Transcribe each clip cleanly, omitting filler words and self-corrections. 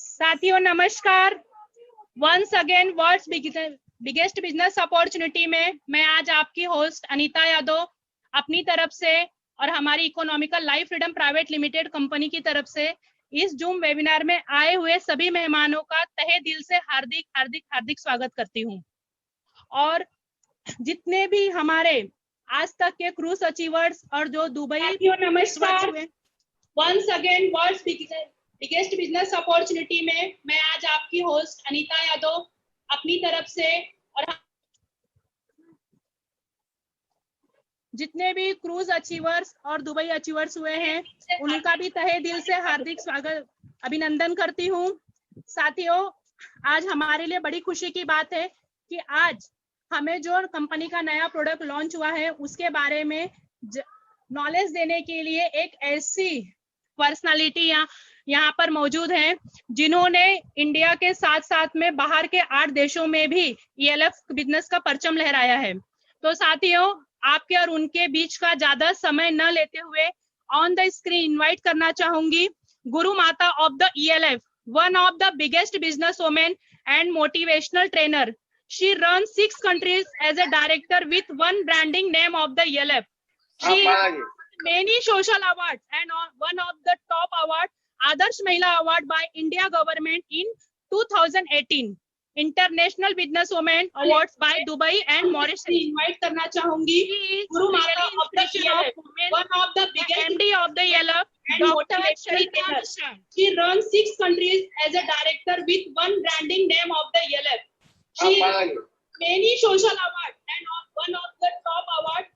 साथियों नमस्कार। Once again world's biggest business opportunity में मैं आज आपकी होस्ट अनीता यादव अपनी तरफ से और हमारी economical life freedom private limited company की तरफ से इस जूम वेबिनार में आए हुए सभी मेहमानों का तहे दिल से हार्दिक हार्दिक हार्दिक स्वागत करती हूं। और जितने भी हमारे आज तक के क्रूज अचीवर्स और जो दुबई नमस्कार once again world's biggest business opportunity में मैं आज आपकी होस्ट अनीता यादव अपनी तरफ से और जितने भी क्रूज अचीवर्स और दुबई अचीवर्स हुए हैं उनका भी तहे दिल से हार्दिक स्वागत अभिनंदन करती हूं। साथियों, आज हमारे लिए बड़ी खुशी की बात है कि आज हमें जो कंपनी का नया प्रोडक्ट लॉन्च हुआ है उसके बारे में नॉलेज देने के लिए एक ऐसी पर्सनालिटी यहाँ पर मौजूद हैं जिन्होंने इंडिया के साथ साथ में बाहर के 8 देशों में भी ELF बिजनेस का परचम लहराया है। तो साथियों, आपके और उनके बीच का ज्यादा समय न लेते हुए ऑन द स्क्रीन इनवाइट करना चाहूंगी गुरु माता of the ELF, one of the biggest business women and motivational trainer. She runs 6 countries as a director with one branding name of the ELF. She has many social awards and one of the top award, Adarsh Mahila Award by India government in 2018. International Business Women Awards by Dubai and Mauritius. Invite करना चाहूंगी गुरु माता of the ELF, one of the biggest MD of the ELF, Dr. Sharita Mishra. She runs 6 countries as a director with one branding name of the ELF. She has many social awards and one of the top awards.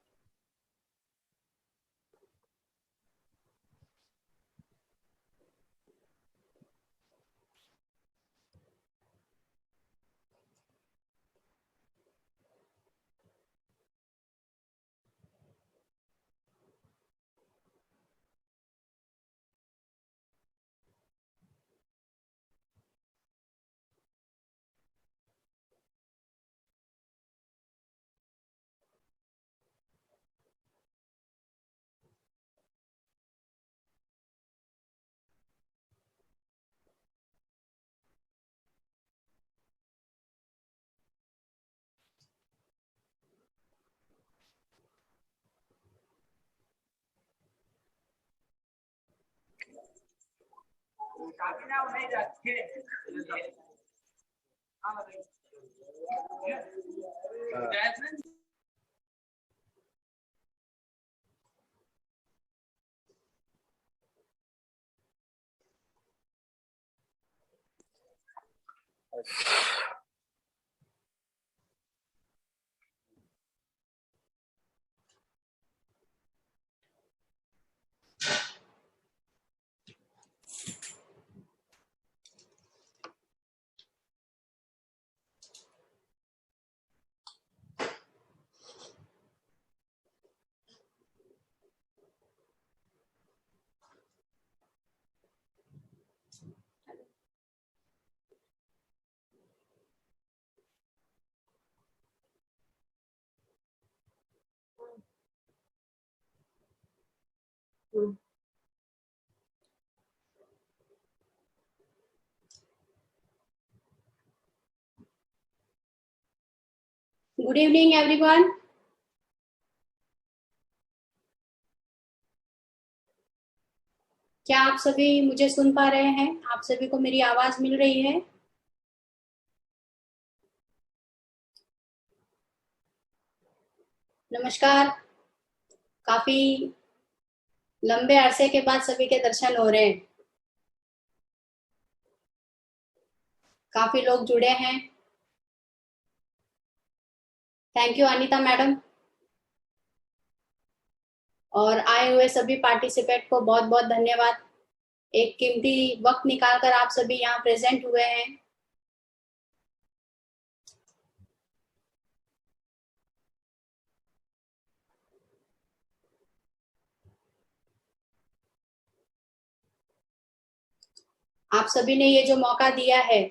Good evening, everyone. क्या आप सभी मुझे सुन पा रहे हैं? आप सभी को मेरी आवाज मिल रही है? नमस्कार। काफी लंबे अरसे के बाद सभी के दर्शन हो रहे हैं। काफी लोग जुड़े हैं। Thank you Anita madam. और आए हुए सभी पार्टिसिपेंट को बहुत बहुत धन्यवाद। एक कीमती वक्त निकालकर आप सभी यहाँ प्रेजेंट हुए हैं। आप सभी ने ये जो मौका दिया है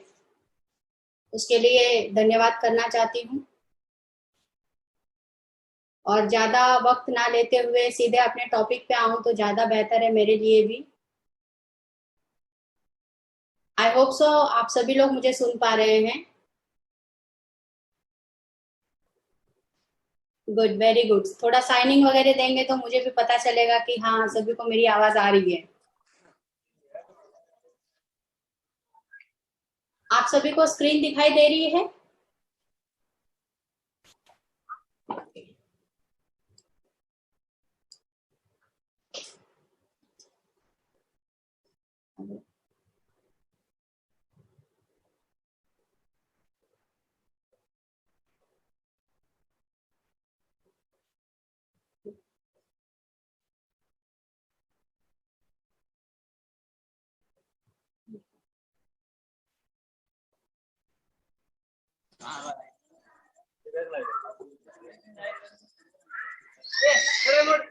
उसके लिए धन्यवाद करना चाहती हूँ। और ज्यादा वक्त ना लेते हुए सीधे अपने टॉपिक पे आऊं तो ज्यादा बेहतर है मेरे लिए भी। आई होप सो आप सभी लोग मुझे सुन पा रहे हैं। Good, very good. थोड़ा साइनिंग वगैरह देंगे तो मुझे भी पता चलेगा कि हाँ सभी को मेरी आवाज आ रही है। आप सभी को स्क्रीन दिखाई दे रही है?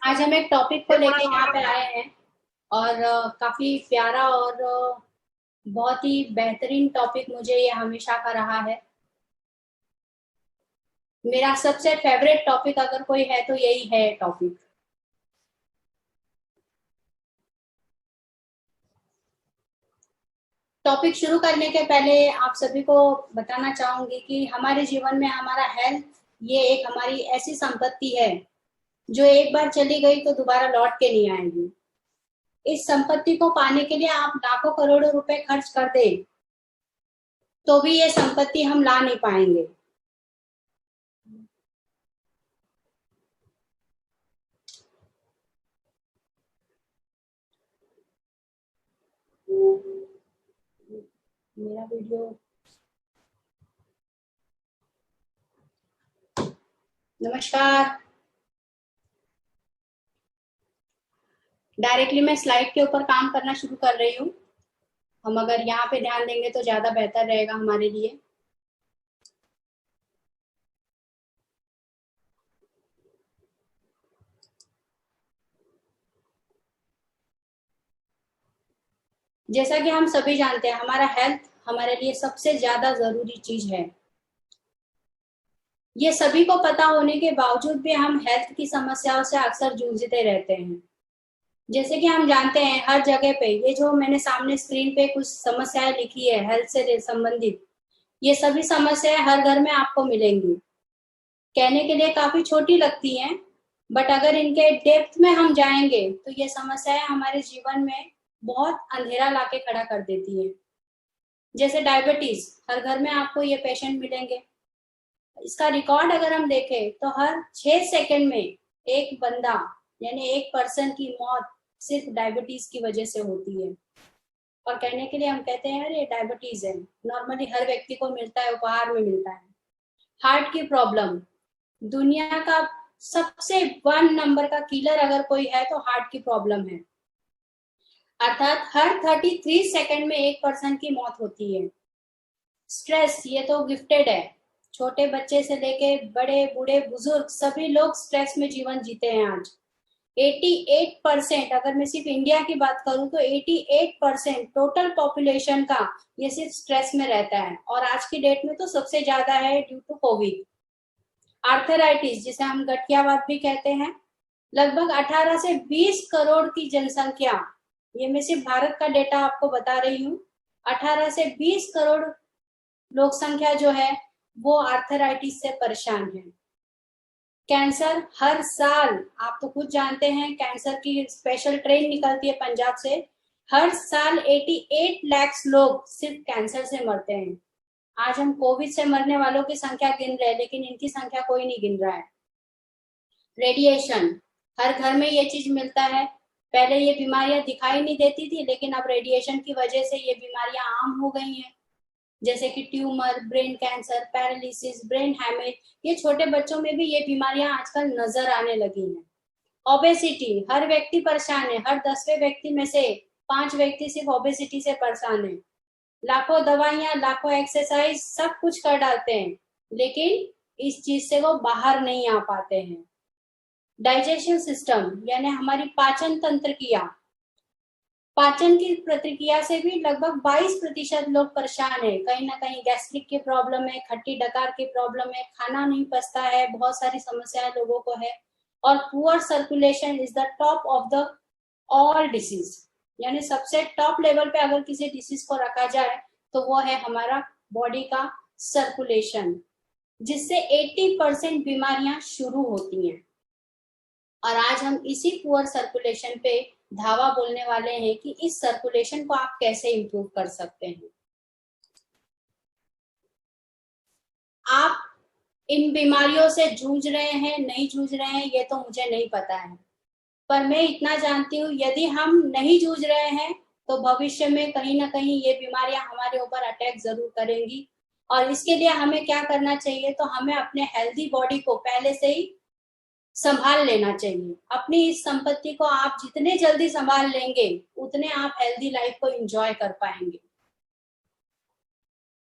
आज हम एक टॉपिक को लेके यहाँ पे आए हैं और काफी प्यारा और बहुत ही बेहतरीन टॉपिक मुझे ये हमेशा का रहा है। मेरा सबसे फेवरेट टॉपिक अगर कोई है तो यही है टॉपिक। टॉपिक शुरू करने के पहले आप सभी को बताना चाहूंगी कि हमारे जीवन में हमारा हेल्थ ये एक हमारी ऐसी संपत्ति है जो एक बार चली गई तो दोबारा लौट के नहीं आएगी। इस संपत्ति को पाने के लिए आप लाखों करोड़ों रुपए खर्च कर दे तो भी ये संपत्ति हम ला नहीं पाएंगे। मेरा वीडियो नमस्कार। डायरेक्टली मैं स्लाइड के ऊपर काम करना शुरू कर रही हूँ। हम अगर यहाँ पे ध्यान देंगे तो ज्यादा बेहतर रहेगा हमारे लिए। जैसा कि हम सभी जानते हैं हमारा हेल्थ हमारे लिए सबसे ज्यादा जरूरी चीज है। ये सभी को पता होने के बावजूद भी हम हेल्थ की समस्याओं से अक्सर जूझते रहते हैं। जैसे कि हम जानते हैं हर जगह पे ये जो मैंने सामने स्क्रीन पे कुछ समस्याएं लिखी है हेल्थ से संबंधित, ये सभी समस्याएं हर घर में आपको मिलेंगी। कहने के लिए काफी छोटी लगती हैं, बट अगर इनके डेप्थ में हम जाएंगे तो ये समस्याएं हमारे जीवन में बहुत अंधेरा लाके खड़ा कर देती है। जैसे डायबिटीज, हर घर में आपको ये पेशेंट मिलेंगे। इसका रिकॉर्ड अगर हम देखें तो हर 6 सेकंड में एक बंदा यानी एक पर्सन की मौत सिर्फ डायबिटीज की वजह से होती है। और कहने के लिए हम कहते हैं अरे डायबिटीज है, नॉर्मली हर व्यक्ति को मिलता है, उपहार में मिलता है। हार्ट की प्रॉब्लम दुनिया का सबसे 1 नंबर का किलर अगर कोई है तो हार्ट की प्रॉब्लम है। अर्थात हर 33 सेकंड में एक पर्सन की मौत होती है। स्ट्रेस ये तो गिफ्टेड है, छोटे बच्चे से लेके बड़े बूढ़े बुजुर्ग सभी लोग स्ट्रेस में जीवन जीते हैं आज। 88% अगर मैं सिर्फ इंडिया की बात करूं तो 88% टोटल पॉपुलेशन का ये सिर्फ स्ट्रेस में रहता है। और आज की डेट में तो सबसे ज्यादा है ड्यू टू कोविड। आर्थराइटिस जिसे हम गठियावाद भी कहते हैं, लगभग 18 से 20 करोड़ की जनसंख्या, ये मैं सिर्फ भारत का डेटा आपको बता रही हूँ, 18 से 20 करोड़ लोक संख्या जो है वो आर्थराइटिस से परेशान है। कैंसर हर साल, आप तो खुद जानते हैं कैंसर की स्पेशल ट्रेन निकलती है पंजाब से, हर साल 88 लाख लोग सिर्फ कैंसर से मरते हैं। आज हम कोविड से मरने वालों की संख्या गिन रहे हैं लेकिन इनकी संख्या कोई नहीं गिन रहा है। रेडिएशन, हर घर में ये चीज मिलता है। पहले ये बीमारियां दिखाई नहीं देती थी लेकिन अब रेडिएशन की वजह से ये बीमारियां आम हो गई हैं, जैसे कि tumour, brain cancer, paralysis, brain haemorrhage. ये छोटे बच्चों में भी ये बीमारियां आजकल नजर आने लगी हैं। ओबेसिटी, हर व्यक्ति परेशान है, हर 10वें व्यक्ति में से 5 व्यक्ति सिर्फ ओबेसिटी से परेशान है। लाखों दवाइयां, लाखों एक्सरसाइज सब कुछ कर डालते हैं लेकिन इस चीज से वो बाहर नहीं आ पाते हैं। डाइजेशन सिस्टम यानी हमारी पाचन तंत्र क्रिया, पाचन की प्रतिक्रिया से भी लगभग 22% लोग परेशान है। कहीं ना कहीं गैस्ट्रिक की प्रॉब्लम है, खट्टी डकार की प्रॉब्लम है, खाना नहीं पचता है, बहुत सारी समस्याएं लोगों को है। और poor circulation is the top of the all disease. यानी सबसे टॉप लेवल पे अगर किसी डिसीज को रखा जाए तो वो है हमारा बॉडी का सर्कुलेशन, जिससे 80% बीमारियां शुरू होती हैं। और आज हम इसी पुअर सर्कुलेशन पे धावा बोलने वाले हैं कि इस सर्कुलेशन को आप कैसे इंप्रूव कर सकते हैं। आप इन बीमारियों से जूझ रहे हैं, नहीं जूझ रहे हैं, ये तो मुझे नहीं पता है, पर मैं इतना जानती हूँ यदि हम नहीं जूझ रहे हैं तो भविष्य में कहीं ना कहीं ये बीमारियां हमारे ऊपर अटैक जरूर करेंगी। और इसके लिए हमें क्या करना चाहिए, तो हमें अपने हेल्दी बॉडी को पहले से ही संभाल लेना चाहिए। अपनी इस संपत्ति को आप जितने जल्दी संभाल लेंगे उतने आप हेल्दी लाइफ को एंजॉय कर पाएंगे।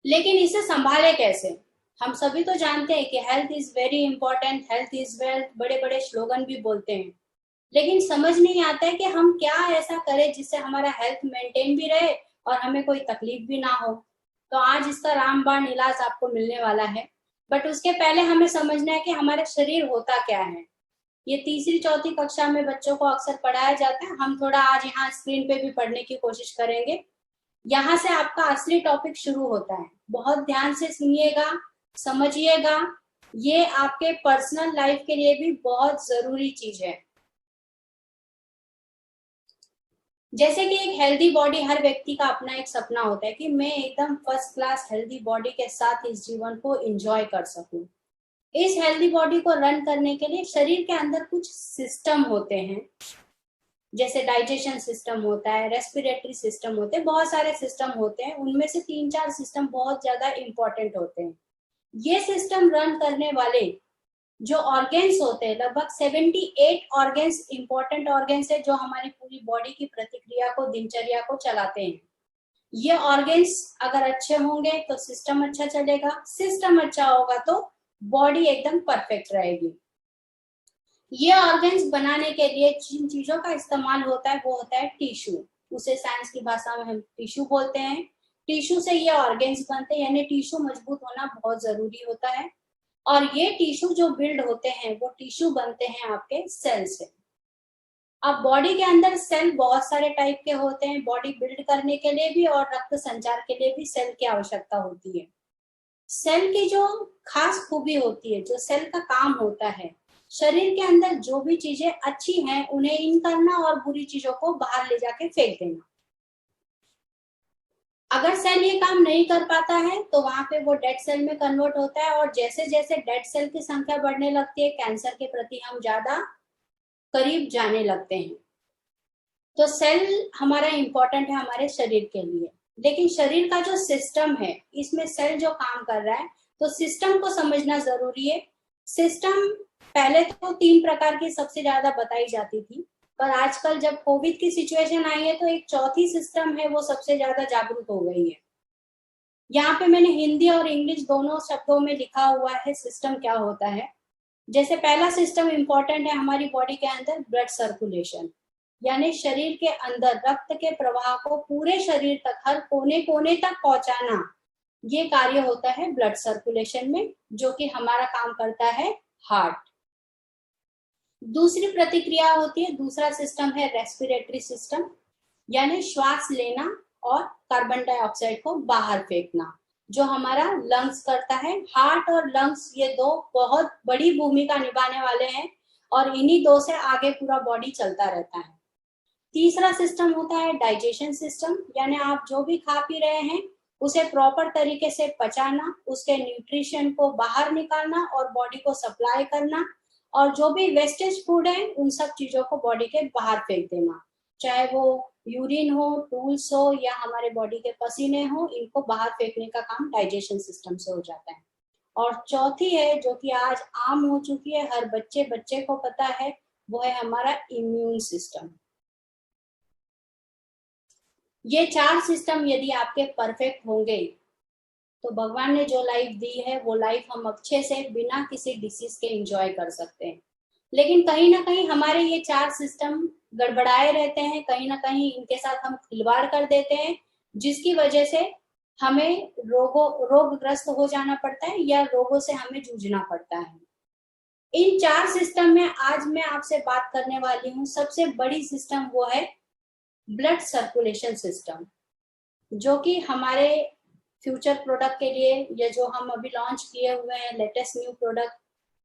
लेकिन इसे संभाले कैसे? हम सभी तो जानते हैं कि health is very important, health is wealth, बड़े बड़े स्लोगन भी बोलते हैं, लेकिन समझ नहीं आता है कि हम क्या ऐसा करें जिससे हमारा हेल्थ मेंटेन भी रहे और हमें कोई तकलीफ भी ना हो। तो आज इसका रामबाण इलाज आपको मिलने वाला है, बट उसके पहले हमें समझना है कि हमारे शरीर होता क्या है। ये तीसरी चौथी कक्षा में बच्चों को अक्सर पढ़ाया जाता है, हम थोड़ा आज यहाँ स्क्रीन पे भी पढ़ने की कोशिश करेंगे। यहाँ से आपका असली टॉपिक शुरू होता है, बहुत ध्यान से सुनिएगा, समझिएगा, ये आपके पर्सनल लाइफ के लिए भी बहुत जरूरी चीज है। जैसे कि एक हेल्दी बॉडी, हर व्यक्ति का अपना एक सपना होता है कि मैं एकदम फर्स्ट क्लास हेल्दी बॉडी के साथ इस जीवन को एंजॉय कर सकूं। इस हेल्दी बॉडी को रन करने के लिए शरीर के अंदर कुछ सिस्टम होते हैं, जैसे डाइजेशन सिस्टम होता है, रेस्पिरेटरी सिस्टम होते हैं, बहुत सारे सिस्टम होते हैं। उनमें से 3-4 सिस्टम बहुत ज्यादा इंपॉर्टेंट होते हैं। ये सिस्टम रन करने वाले जो ऑर्गेन्स होते हैं, लगभग 78 ऑर्गेन्स इंपॉर्टेंट ऑर्गेन्स है जो हमारी पूरी बॉडी की प्रतिक्रिया को, दिनचर्या को चलाते हैं। ये ऑर्गेन्स अगर अच्छे होंगे तो सिस्टम अच्छा चलेगा, सिस्टम अच्छा होगा तो बॉडी एकदम परफेक्ट रहेगी। ये ऑर्गेन्स बनाने के लिए जिन चीजों का इस्तेमाल होता है वो होता है टिश्यू, उसे साइंस की भाषा में हम टिश्यू बोलते हैं। टिश्यू से ये ऑर्गेन्स बनते हैं, यानी टिश्यू मजबूत होना बहुत जरूरी होता है। और ये टिश्यू जो बिल्ड होते हैं वो टिश्यू बनते हैं आपके सेल से। अब बॉडी के अंदर सेल बहुत सारे टाइप के होते हैं, बॉडी बिल्ड करने के लिए भी और रक्त संचार के लिए भी सेल की आवश्यकता होती है। सेल की जो खास खूबी होती है, जो सेल का काम होता है, शरीर के अंदर जो भी चीजें अच्छी हैं उन्हें इन करना और बुरी चीजों को बाहर ले जाके फेंक देना। अगर सेल ये काम नहीं कर पाता है तो वहां पे वो डेड सेल में कन्वर्ट होता है, और जैसे जैसे डेड सेल की संख्या बढ़ने लगती है, कैंसर के प्रति हम ज्यादा करीब जाने लगते हैं। तो सेल हमारा इंपॉर्टेंट है हमारे शरीर के लिए, लेकिन शरीर का जो सिस्टम है, इसमें सेल जो काम कर रहा है, तो सिस्टम को समझना जरूरी है। सिस्टम पहले तो 3 प्रकार की सबसे ज्यादा बताई जाती थी, पर आजकल जब कोविड की सिचुएशन आई है तो एक चौथी सिस्टम है वो सबसे ज्यादा जागरूक हो गई है। यहाँ पे मैंने हिंदी और इंग्लिश दोनों शब्दों में लिखा हुआ है सिस्टम क्या होता है। जैसे पहला सिस्टम इंपॉर्टेंट है हमारी बॉडी के अंदर, ब्लड सर्कुलेशन, यानी शरीर के अंदर रक्त के प्रवाह को पूरे शरीर तक, हर कोने कोने तक पहुंचाना, ये कार्य होता है ब्लड सर्कुलेशन में, जो कि हमारा काम करता है हार्ट। दूसरी प्रतिक्रिया होती है, दूसरा सिस्टम है रेस्पिरेटरी सिस्टम, यानी श्वास लेना और कार्बन डाइऑक्साइड को बाहर फेंकना, जो हमारा लंग्स करता है। हार्ट और लंग्स ये 2 बहुत बड़ी भूमिका निभाने वाले हैं और इन्हीं 2 से आगे पूरा बॉडी चलता रहता है। तीसरा सिस्टम होता है डाइजेशन सिस्टम, यानी आप जो भी खा पी रहे हैं उसे प्रॉपर तरीके से पचाना, उसके न्यूट्रिशन को बाहर निकालना और बॉडी को सप्लाई करना, और जो भी वेस्टेज फूड है उन सब चीजों को बॉडी के बाहर फेंक देना, चाहे वो यूरिन हो, टूल्स हो या हमारे बॉडी के पसीने हो, इनको बाहर फेंकने का काम डाइजेशन सिस्टम से हो जाता है। और चौथी है जो कि आज आम हो चुकी है, हर बच्चे को पता है, वो है हमारा इम्यून सिस्टम। ये 4 सिस्टम यदि आपके परफेक्ट होंगे तो भगवान ने जो लाइफ दी है वो लाइफ हम अच्छे से बिना किसी डिसीज के एंजॉय कर सकते हैं। लेकिन कहीं ना कहीं हमारे ये 4 सिस्टम गड़बड़ाए रहते हैं, कहीं ना कहीं इनके साथ हम खिलवाड़ कर देते हैं, जिसकी वजह से हमें रोगग्रस्त हो जाना पड़ता है या रोगों से हमें जूझना पड़ता है। इन 4 सिस्टम में आज मैं आपसे बात करने वाली हूँ, सबसे बड़ी सिस्टम वो है ब्लड सर्कुलेशन सिस्टम, जो कि हमारे फ्यूचर प्रोडक्ट के लिए, ये जो हम अभी लॉन्च किए हुए हैं लेटेस्ट न्यू प्रोडक्ट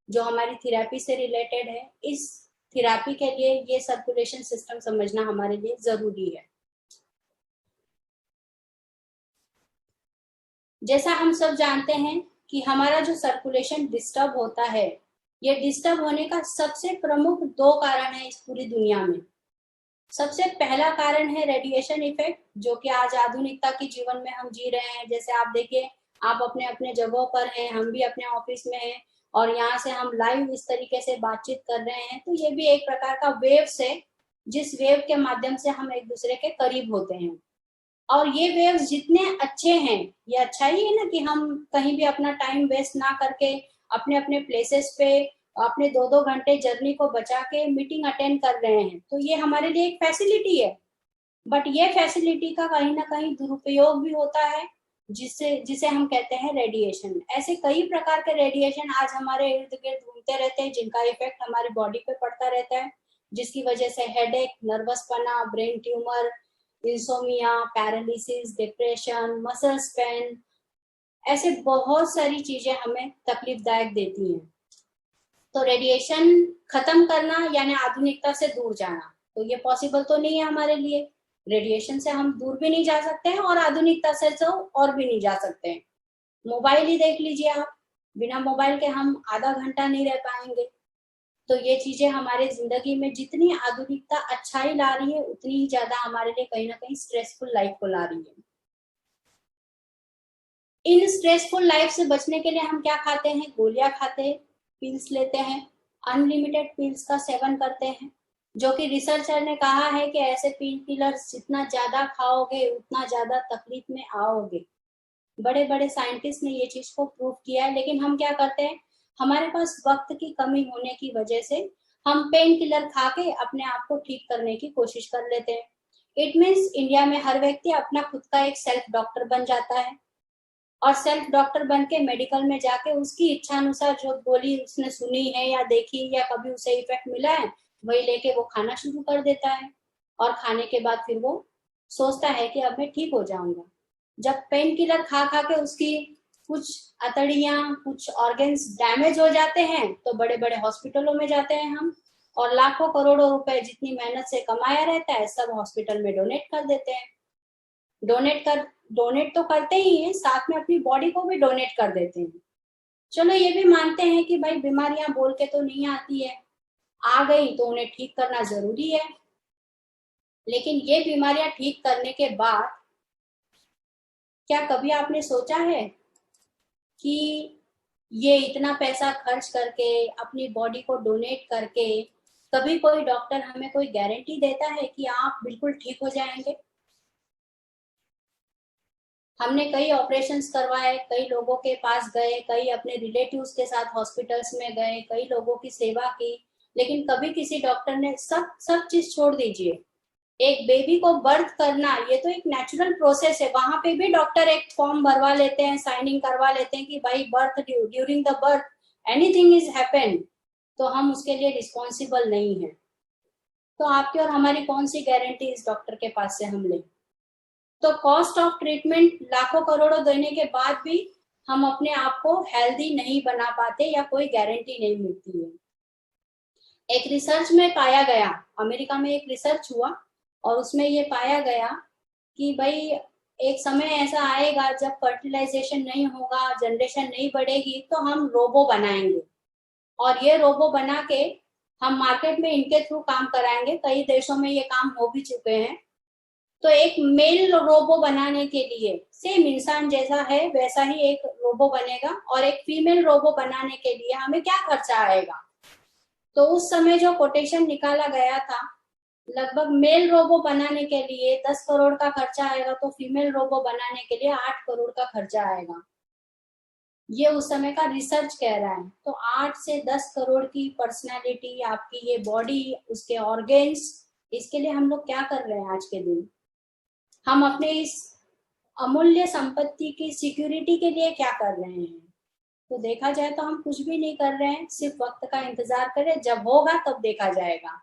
जो हमारी थेरेपी से रिलेटेड है, इस थेरेपी के लिए ये सर्कुलेशन सिस्टम समझना हमारे लिए जरूरी है। जैसा हम सब जानते हैं कि हमारा जो सर्कुलेशन डिस्टर्ब होता है, ये डिस्टर्ब होने का सबसे प्रमुख दो कारण है इस पूरी दुनिया में। सबसे पहला कारण है रेडिएशन इफेक्ट, जो कि आज आधुनिकता के जीवन में हम जी रहे हैं। जैसे आप देखिए, आप अपने अपने जगहों पर हैं, हम भी अपने ऑफिस में हैं, और यहाँ से हम लाइव इस तरीके से बातचीत कर रहे हैं, तो ये भी एक प्रकार का वेव्स है, जिस वेव के माध्यम से हम एक दूसरे के करीब होते हैं। और ये वेव्स जितने अच्छे हैं, ये अच्छा ही है ना कि हम कहीं भी अपना टाइम वेस्ट ना करके अपने अपने प्लेसेस पे अपने 2-2 घंटे जर्नी को बचा के मीटिंग अटेंड कर रहे हैं, तो ये हमारे लिए एक फैसिलिटी है। बट ये फैसिलिटी का कहीं ना कहीं दुरुपयोग भी होता है, जिससे जिसे हम कहते हैं रेडिएशन। ऐसे कई प्रकार के रेडिएशन आज हमारे इर्द गिर्द घूमते रहते हैं, जिनका इफेक्ट हमारी बॉडी पे पड़ता रहता है, जिसकी वजह से हेडेक, नर्वसपना, brain tumour, insomnia, paralysis, depression, muscles pain, ऐसे बहुत सारी चीजें हमें तकलीफदायक देती हैं। तो रेडिएशन खत्म करना यानी आधुनिकता से दूर जाना, तो ये पॉसिबल तो नहीं है हमारे लिए। रेडिएशन से हम दूर भी नहीं जा सकते हैं और आधुनिकता से तो और भी नहीं जा सकते हैं। मोबाइल ही देख लीजिए आप, बिना मोबाइल के हम आधा घंटा नहीं रह पाएंगे। तो ये चीजें हमारे जिंदगी में जितनी आधुनिकता अच्छाई ला रही है, उतनी ही ज्यादा हमारे लिए कहीं ना कहीं स्ट्रेसफुल लाइफ को ला रही है। इन स्ट्रेसफुल लाइफ से बचने के लिए हम क्या खाते हैं? गोलियां खाते हैं, पिल्स लेते हैं, अनलिमिटेड पिल्स का सेवन करते हैं, जो कि रिसर्चर ने कहा है कि ऐसे पेन किलर्स जितना ज्यादा खाओगे उतना ज्यादा तकलीफ में आओगे। बड़े बड़े साइंटिस्ट ने ये चीज को प्रूव किया है। लेकिन हम क्या करते हैं, हमारे पास वक्त की कमी होने की वजह से हम पेन किलर खा के अपने आप को ठीक करने की कोशिश कर लेते हैं। इट मीन्स इंडिया में हर व्यक्ति अपना खुद का एक सेल्फ डॉक्टर बन जाता है, और सेल्फ डॉक्टर बन के मेडिकल में जाके उसकी इच्छा अनुसार जो गोली उसने सुनी है या देखी या कभी उसे इफेक्ट मिला है, वही लेके वो खाना शुरू कर देता है। और खाने के बाद फिर वो सोचता है कि अब मैं ठीक हो जाऊंगा। जब पेन किलर खा खा के उसकी कुछ अतड़ियां, कुछ ऑर्गन्स डैमेज हो जाते हैं, तो बड़े बड़े हॉस्पिटलों में जाते हैं हम, और लाखों करोड़ों रुपए जितनी मेहनत से कमाया रहता है सब हॉस्पिटल में डोनेट कर देते हैं। डोनेट तो करते ही हैं, साथ में अपनी बॉडी को भी डोनेट कर देते हैं। चलो ये भी मानते हैं कि भाई बीमारियां बोल के तो नहीं आती है, आ गई तो उन्हें ठीक करना जरूरी है। लेकिन ये बीमारियां ठीक करने के बाद क्या कभी आपने सोचा है कि ये इतना पैसा खर्च करके अपनी बॉडी को डोनेट करके कभी कोई डॉक्टर हमें कोई गारंटी देता है कि आप बिल्कुल ठीक हो जाएंगे? हमने कई ऑपरेशंस करवाए, कई लोगों के पास गए, कई अपने रिलेटिव्स के साथ हॉस्पिटल्स में गए, कई लोगों की सेवा की, लेकिन कभी किसी डॉक्टर ने सब चीज छोड़ दीजिए, एक बेबी को बर्थ करना ये तो एक नेचुरल प्रोसेस है, वहां पे भी डॉक्टर एक फॉर्म भरवा लेते हैं, साइनिंग करवा लेते हैं कि भाई birth during the birth anything is happen, तो हम उसके लिए रिस्पॉन्सिबल नहीं है। तो आपकी और हमारी कौन सी गारंटी इस डॉक्टर के पास से हम लें? तो कॉस्ट ऑफ ट्रीटमेंट लाखों करोड़ों देने के बाद भी हम अपने आप को हेल्दी नहीं बना पाते या कोई गारंटी नहीं मिलती है। एक रिसर्च में पाया गया, अमेरिका में एक रिसर्च हुआ और उसमें ये पाया गया कि भाई एक समय ऐसा आएगा जब फर्टिलाइजेशन नहीं होगा, जनरेशन नहीं बढ़ेगी, तो हम रोबो बनाएंगे, और ये रोबो बना के हम मार्केट में इनके थ्रू काम कराएंगे। कई देशों में ये काम हो भी चुके हैं। तो एक मेल रोबो बनाने के लिए सेम इंसान जैसा है वैसा ही एक रोबो बनेगा, और एक फीमेल रोबो बनाने के लिए हमें क्या खर्चा आएगा? तो उस समय जो कोटेशन निकाला गया था, लगभग मेल रोबो बनाने के लिए 10 करोड़ का खर्चा आएगा, तो फीमेल रोबो बनाने के लिए 8 करोड़ का खर्चा आएगा। ये उस समय का रिसर्च कह रहा है। तो 8 से 10 करोड़ की पर्सनालिटी, आपकी ये बॉडी, उसके ऑर्गेन्स, इसके लिए हम लोग क्या कर रहे हैं आज के दिन? हम अपने इस अमूल्य संपत्ति की सिक्योरिटी के लिए क्या कर रहे हैं? तो देखा जाए तो हम कुछ भी नहीं कर रहे हैं, सिर्फ वक्त का इंतजार करें, जब होगा तब देखा जाएगा।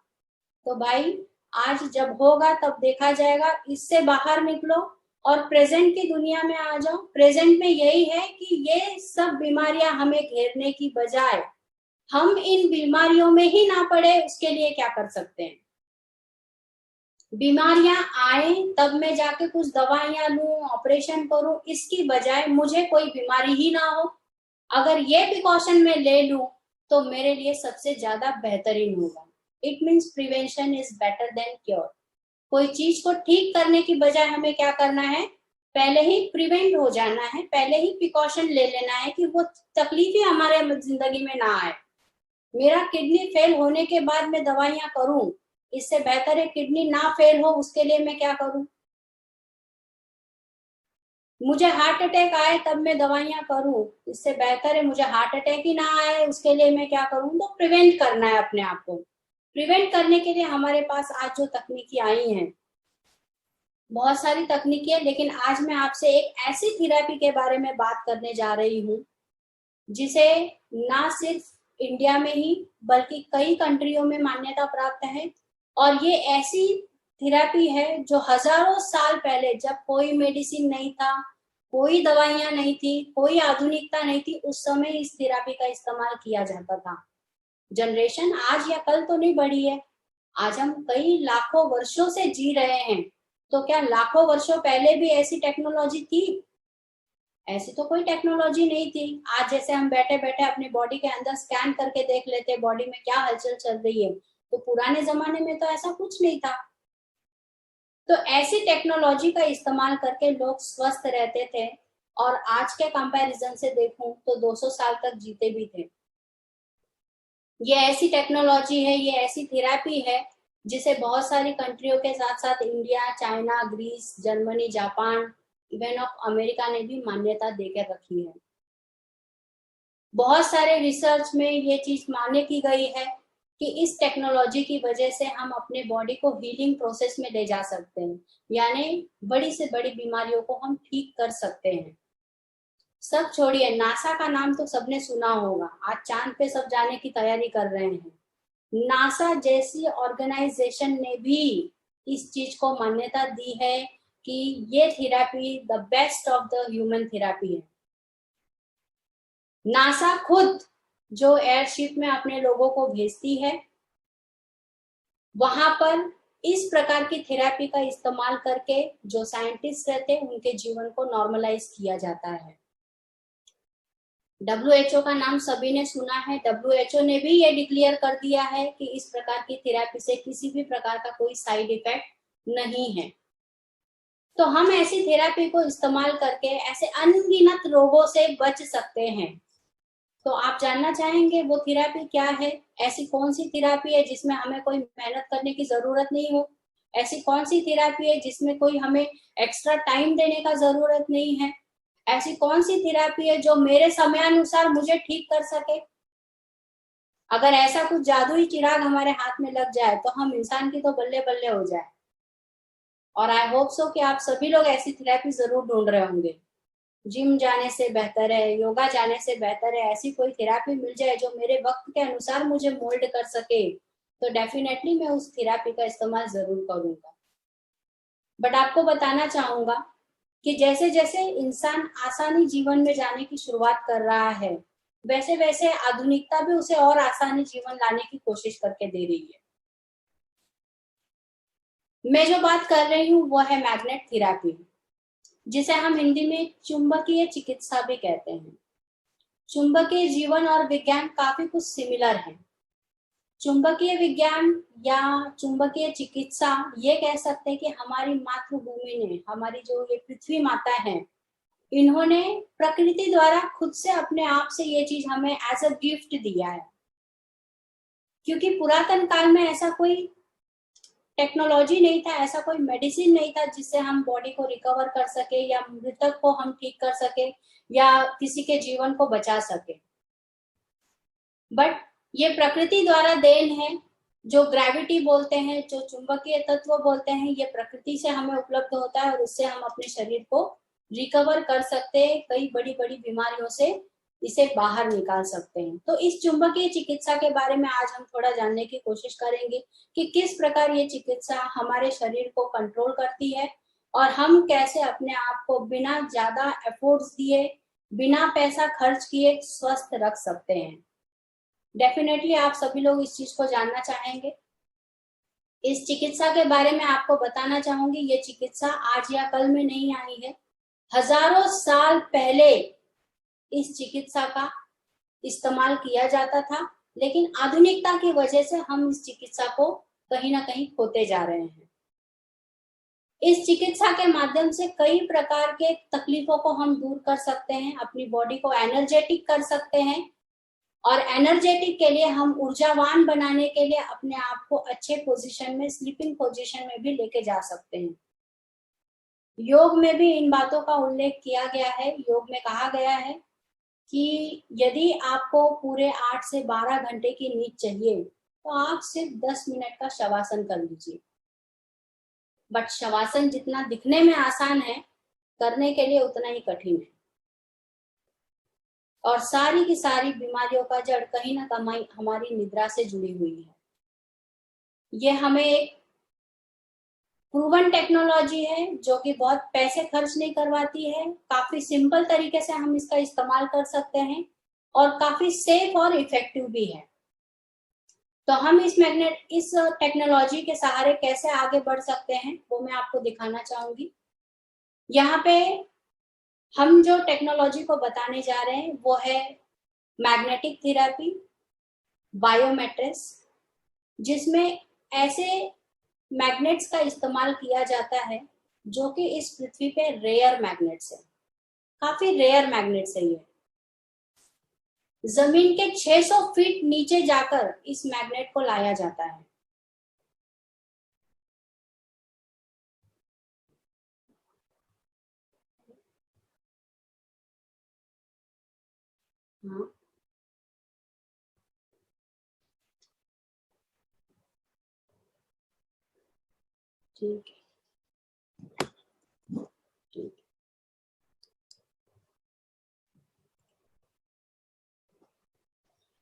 तो भाई आज जब होगा तब देखा जाएगा, इससे बाहर निकलो और प्रेजेंट की दुनिया में आ जाओ। प्रेजेंट में यही है कि ये सब बीमारियां हमें घेरने की बजाय हम इन बीमारियों में ही ना पड़े, उसके लिए क्या कर सकते हैं। बीमारियां आए तब मैं जाके कुछ दवाइयां लूं, ऑपरेशन करूं, इसकी बजाय मुझे कोई बीमारी ही ना हो, अगर ये प्रिकॉशन मैं ले लूं तो मेरे लिए सबसे ज्यादा बेहतरीन होगा। It means prevention is better than cure. कोई चीज को ठीक करने की बजाय हमें क्या करना है, पहले ही प्रिवेंट हो जाना है, पहले ही प्रिकॉशन ले लेना है कि वो तकलीफ ही हमारे जिंदगी में ना आए। मेरा किडनी फेल होने के बाद मैं दवाइयां करूं, इससे बेहतर है किडनी ना फेल हो, उसके लिए मैं क्या करूं। मुझे हार्ट अटैक आए तब मैं दवाइयां करूं, इससे बेहतर है मुझे हार्ट अटैक ही ना आए, उसके लिए मैं क्या करूं। तो प्रिवेंट करना है अपने आप को। प्रिवेंट करने के लिए हमारे पास आज जो तकनीकी आई हैं, बहुत सारी तकनीकी है, लेकिन आज मैं आपसे एक ऐसी थेरेपी के बारे में बात करने जा रही हूँ जिसे ना सिर्फ इंडिया में ही बल्कि कई कंट्रियों में मान्यता प्राप्त है। और ये ऐसी थेरेपी है जो हजारों साल पहले, जब कोई मेडिसिन नहीं था, कोई दवाइयां नहीं थी, कोई आधुनिकता नहीं थी, उस समय इस थेरेपी का इस्तेमाल किया जाता था। जनरेशन आज या कल तो नहीं बढ़ी है, आज हम कई लाखों वर्षों से जी रहे हैं, तो क्या लाखों वर्षों पहले भी ऐसी टेक्नोलॉजी थी? ऐसी तो कोई टेक्नोलॉजी नहीं थी। आज जैसे हम बैठे बैठे अपनी बॉडी के अंदर स्कैन करके देख लेते बॉडी में क्या हलचल चल रही है, तो पुराने जमाने में तो ऐसा कुछ नहीं था। तो ऐसी टेक्नोलॉजी का इस्तेमाल करके लोग स्वस्थ रहते थे, और आज के कंपैरिजन से देखूं तो 200 साल तक जीते भी थे। ये ऐसी टेक्नोलॉजी है, ये ऐसी थेरेपी है जिसे बहुत सारी कंट्रियों के साथ साथ India, China, Greece, Germany, Japan, even of America ने भी मान्यता देकर रखी है। बहुत सारे रिसर्च में ये चीज मान्य की गई है कि इस टेक्नोलॉजी की वजह से हम अपने बॉडी को हीलिंग प्रोसेस में ले जा सकते हैं, यानी बड़ी से बड़ी बीमारियों को हम ठीक कर सकते हैं। सब छोड़िए, नासा का नाम तो सबने सुना होगा, आज चांद पे सब जाने की तैयारी कर रहे हैं। नासा जैसी ऑर्गेनाइजेशन ने भी इस चीज को मान्यता दी है कि ये therapy the best of the human therapy है। नासा खुद जो एयरशिप में अपने लोगों को भेजती है, वहां पर इस प्रकार की थेरेपी का इस्तेमाल करके जो साइंटिस्ट रहते हैं उनके जीवन को नॉर्मलाइज किया जाता है। WHO का नाम सभी ने सुना है। WHO ने भी ये डिक्लेयर कर दिया है कि इस प्रकार की थेरेपी से किसी भी प्रकार का कोई साइड इफेक्ट नहीं है। तो हम ऐसी थेरेपी को इस्तेमाल करके ऐसे अनगिनत रोगों से बच सकते हैं। तो आप जानना चाहेंगे वो थेरेपी क्या है? ऐसी कौन सी थेरेपी है जिसमें हमें कोई मेहनत करने की जरूरत नहीं हो? ऐसी कौन सी थेरेपी है जिसमें कोई हमें एक्स्ट्रा टाइम देने का जरूरत नहीं है? ऐसी कौन सी थेरेपी है जो मेरे समयानुसार मुझे ठीक कर सके? अगर ऐसा कुछ जादुई चिराग हमारे हाथ में लग जाए तो हम इंसान की तो बल्ले बल्ले हो जाए। और आई होप सो कि आप सभी लोग ऐसी थेरेपी जरूर ढूंढ रहे होंगे। जिम जाने से बेहतर है, योगा जाने से बेहतर है, ऐसी कोई थेरेपी मिल जाए जो मेरे वक्त के अनुसार मुझे मोल्ड कर सके, तो डेफिनेटली मैं उस थेरेपी का इस्तेमाल जरूर करूंगा। बट आपको बताना चाहूंगा कि जैसे जैसे इंसान आसानी जीवन में जाने की शुरुआत कर रहा है, वैसे वैसे आधुनिकता भी उसे और आसानी जीवन लाने की कोशिश करके दे रही है। मैं जो बात कर रही हूँ वो है मैग्नेट थेरेपी, जिसे हम हिंदी में चुंबकीय चिकित्सा भी कहते हैं। चुंबकीय जीवन और विज्ञान काफी कुछ सिमिलर है। चुंबकीय विज्ञान या चुंबकीय चिकित्सा ये कह सकते हैं कि हमारी मातृभूमि ने, हमारी जो ये पृथ्वी माता है, इन्होंने प्रकृति द्वारा खुद से अपने आप से ये चीज हमें एज अ गिफ्ट दिया है। क्योंकि पुरातन काल में ऐसा कोई टेक्नोलॉजी नहीं था, ऐसा कोई मेडिसिन नहीं था जिससे हम बॉडी को रिकवर कर सके या मृतक को हम ठीक कर सके या किसी के जीवन को बचा सके। बट ये प्रकृति द्वारा देन है। जो ग्रेविटी बोलते हैं, जो चुंबकीय तत्व बोलते हैं, ये प्रकृति से हमें उपलब्ध होता है और उससे हम अपने शरीर को रिकवर कर सकते हैं कई बड़ी बड़ी बीमारियों से इसे बाहर निकाल सकते हैं। तो इस चुंबकीय चिकित्सा के बारे में आज हम थोड़ा जानने की कोशिश करेंगे कि किस प्रकार ये चिकित्सा हमारे शरीर को कंट्रोल करती है और हम कैसे अपने आप को बिना ज्यादा एफर्ट्स दिए, बिना पैसा खर्च किए स्वस्थ रख सकते हैं। डेफिनेटली आप सभी लोग इस चीज को जानना चाहेंगे। इस चिकित्सा के बारे में आपको बताना चाहूंगी, ये चिकित्सा आज या कल में नहीं आई है। हजारों साल पहले इस चिकित्सा का इस्तेमाल किया जाता था, लेकिन आधुनिकता की वजह से हम इस चिकित्सा को कहीं ना कहीं खोते जा रहे हैं। इस चिकित्सा के माध्यम से कई प्रकार के तकलीफों को हम दूर कर सकते हैं, अपनी बॉडी को एनर्जेटिक कर सकते हैं और एनर्जेटिक के लिए हम ऊर्जावान बनाने के लिए अपने आप को अच्छे पोजीशन में, स्लीपिंग पोजीशन में भी लेके जा सकते हैं। योग में भी इन बातों का उल्लेख किया गया है। योग में कहा गया है कि यदि आपको पूरे 8 से 12 घंटे की नींद चाहिए तो आप सिर्फ 10 मिनट का शवासन कर लीजिए। बट शवासन जितना दिखने में आसान है, करने के लिए उतना ही कठिन है और सारी की सारी बीमारियों का जड़ कहीं ना कहीं हमारी निद्रा से जुड़ी हुई है। ये हमें एक प्रूवन टेक्नोलॉजी है जो कि बहुत पैसे खर्च नहीं करवाती है, काफी सिंपल तरीके से हम इसका इस्तेमाल कर सकते हैं और काफी सेफ और इफेक्टिव भी है। तो हम इस टेक्नोलॉजी के सहारे कैसे आगे बढ़ सकते हैं वो मैं आपको दिखाना चाहूंगी। यहाँ पे हम जो टेक्नोलॉजी को बताने जा रहे हैं वो है मैग्नेटिक थेरेपी, बायोमेट्रिक्स, जिसमें ऐसे मैग्नेट्स का इस्तेमाल किया जाता है जो कि इस पृथ्वी पे रेयर मैग्नेट्स है, काफी रेयर मैग्नेट्स है। ये जमीन के 600 फीट नीचे जाकर इस मैग्नेट को लाया जाता है। हाँ, ठीक है, ठीक।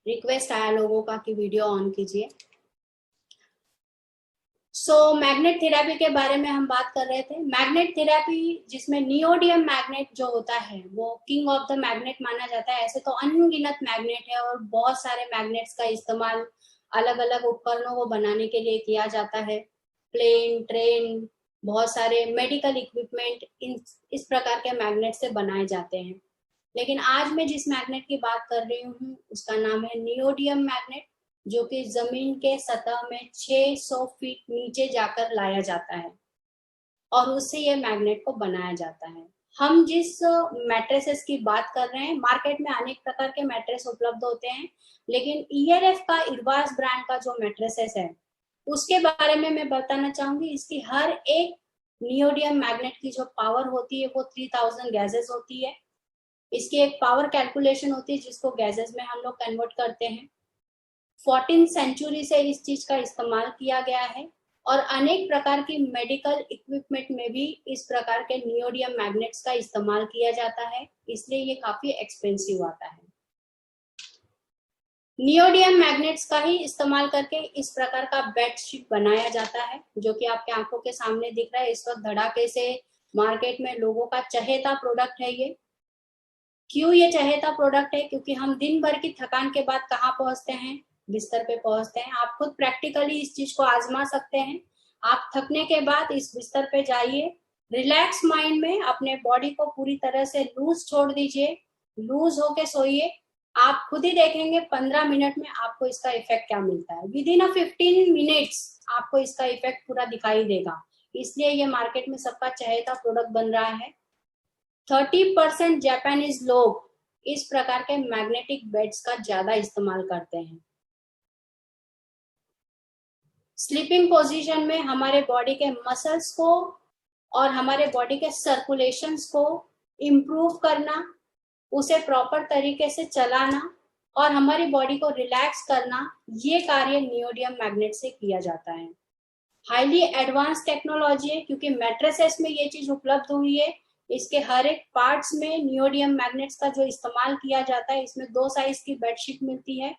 रिक्वेस्ट आया लोगों का कि वीडियो ऑन कीजिए। मैग्नेट थेरेपी के बारे में हम बात कर रहे थे। मैग्नेट थेरेपी जिसमें नियोडियम मैग्नेट जो होता है वो किंग ऑफ द मैग्नेट माना जाता है। ऐसे तो अनगिनत मैग्नेट है और बहुत सारे मैग्नेट्स का इस्तेमाल अलग अलग उपकरणों को बनाने के लिए किया जाता है। प्लेन, ट्रेन, बहुत सारे मेडिकल इक्विपमेंट इस प्रकार के मैग्नेट से बनाए जाते हैं। लेकिन आज मैं जिस मैग्नेट की बात कर रही हूँ उसका नाम है नियोडियम मैग्नेट, जो कि जमीन के सतह में 600 फीट नीचे जाकर लाया जाता है और उससे ये मैग्नेट को बनाया जाता है। हम जिस मैट्रेसेस की बात कर रहे हैं, मार्केट में अनेक प्रकार के मैट्रेस उपलब्ध होते हैं, लेकिन ईएलएफ का इरवास ब्रांड का जो मैट्रेसेस है उसके बारे में मैं बताना चाहूंगी। इसकी हर एक नियोडियम मैग्नेट की जो पावर होती है वो 3000 गैजेस होती है। इसकी एक पावर कैलकुलेशन होती है जिसको गैजेस में हम लोग कन्वर्ट करते हैं। 14th सेंचुरी से इस चीज का इस्तेमाल किया गया है और अनेक प्रकार की मेडिकल इक्विपमेंट में भी इस प्रकार के नियोडियम मैग्नेट्स का इस्तेमाल किया जाता है, इसलिए ये काफी एक्सपेंसिव आता है। नियोडियम मैग्नेट्स का ही इस्तेमाल करके इस प्रकार का बेडशीट बनाया जाता है जो कि आपके आंखों के सामने दिख रहा है। इस वक्त धड़ाके से मार्केट में लोगों का चहेता प्रोडक्ट है ये। क्यों ये चहेता प्रोडक्ट है? क्योंकि हम दिन भर की थकान के बाद कहाँ पहुंचते हैं? बिस्तर पे पहुंचते हैं। आप खुद प्रैक्टिकली इस चीज को आजमा सकते हैं। आप थकने के बाद इस बिस्तर पे जाइए, रिलैक्स माइंड में अपने बॉडी को पूरी तरह से लूज छोड़ दीजिए, लूज होके सोइए। आप खुद ही देखेंगे 15 मिनट में आपको इसका इफेक्ट क्या मिलता है। विद इन 15 मिनट्स आपको इसका इफेक्ट पूरा दिखाई देगा, इसलिए ये मार्केट में सबका चहेता प्रोडक्ट बन रहा है। 30% जापानीज लोग इस प्रकार के मैग्नेटिक बेड्स का ज्यादा इस्तेमाल करते हैं। स्लीपिंग पोजीशन में हमारे बॉडी के मसल्स को और हमारे बॉडी के सर्कुलेशंस को इम्प्रूव करना, उसे प्रॉपर तरीके से चलाना और हमारी बॉडी को रिलैक्स करना, ये कार्य नियोडियम मैग्नेट से किया जाता है। हाईली एडवांस टेक्नोलॉजी है क्योंकि मैट्रेसेस में ये चीज उपलब्ध हुई है इसके हर एक पार्ट्स में नियोडियम मैग्नेट्स का जो इस्तेमाल किया जाता है, इसमें 2 साइज की बेडशीट मिलती है,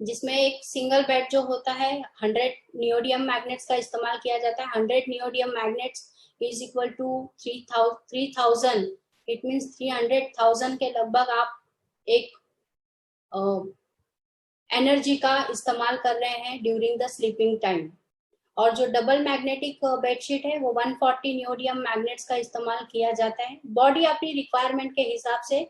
जिसमें एक सिंगल बेड जो होता है 100 नियोडियम मैग्नेट्स का इस्तेमाल किया जाता है। 100 neodymium magnets is equal to 3000, it means 300,000 के लगभग आप एक एनर्जी का इस्तेमाल कर रहे हैं ड्यूरिंग द स्लीपिंग टाइम। और जो डबल मैग्नेटिक बेडशीट है वो 140 नियोडियम मैग्नेट्स का इस्तेमाल किया जाता है। बॉडी अपनी रिक्वायरमेंट के हिसाब से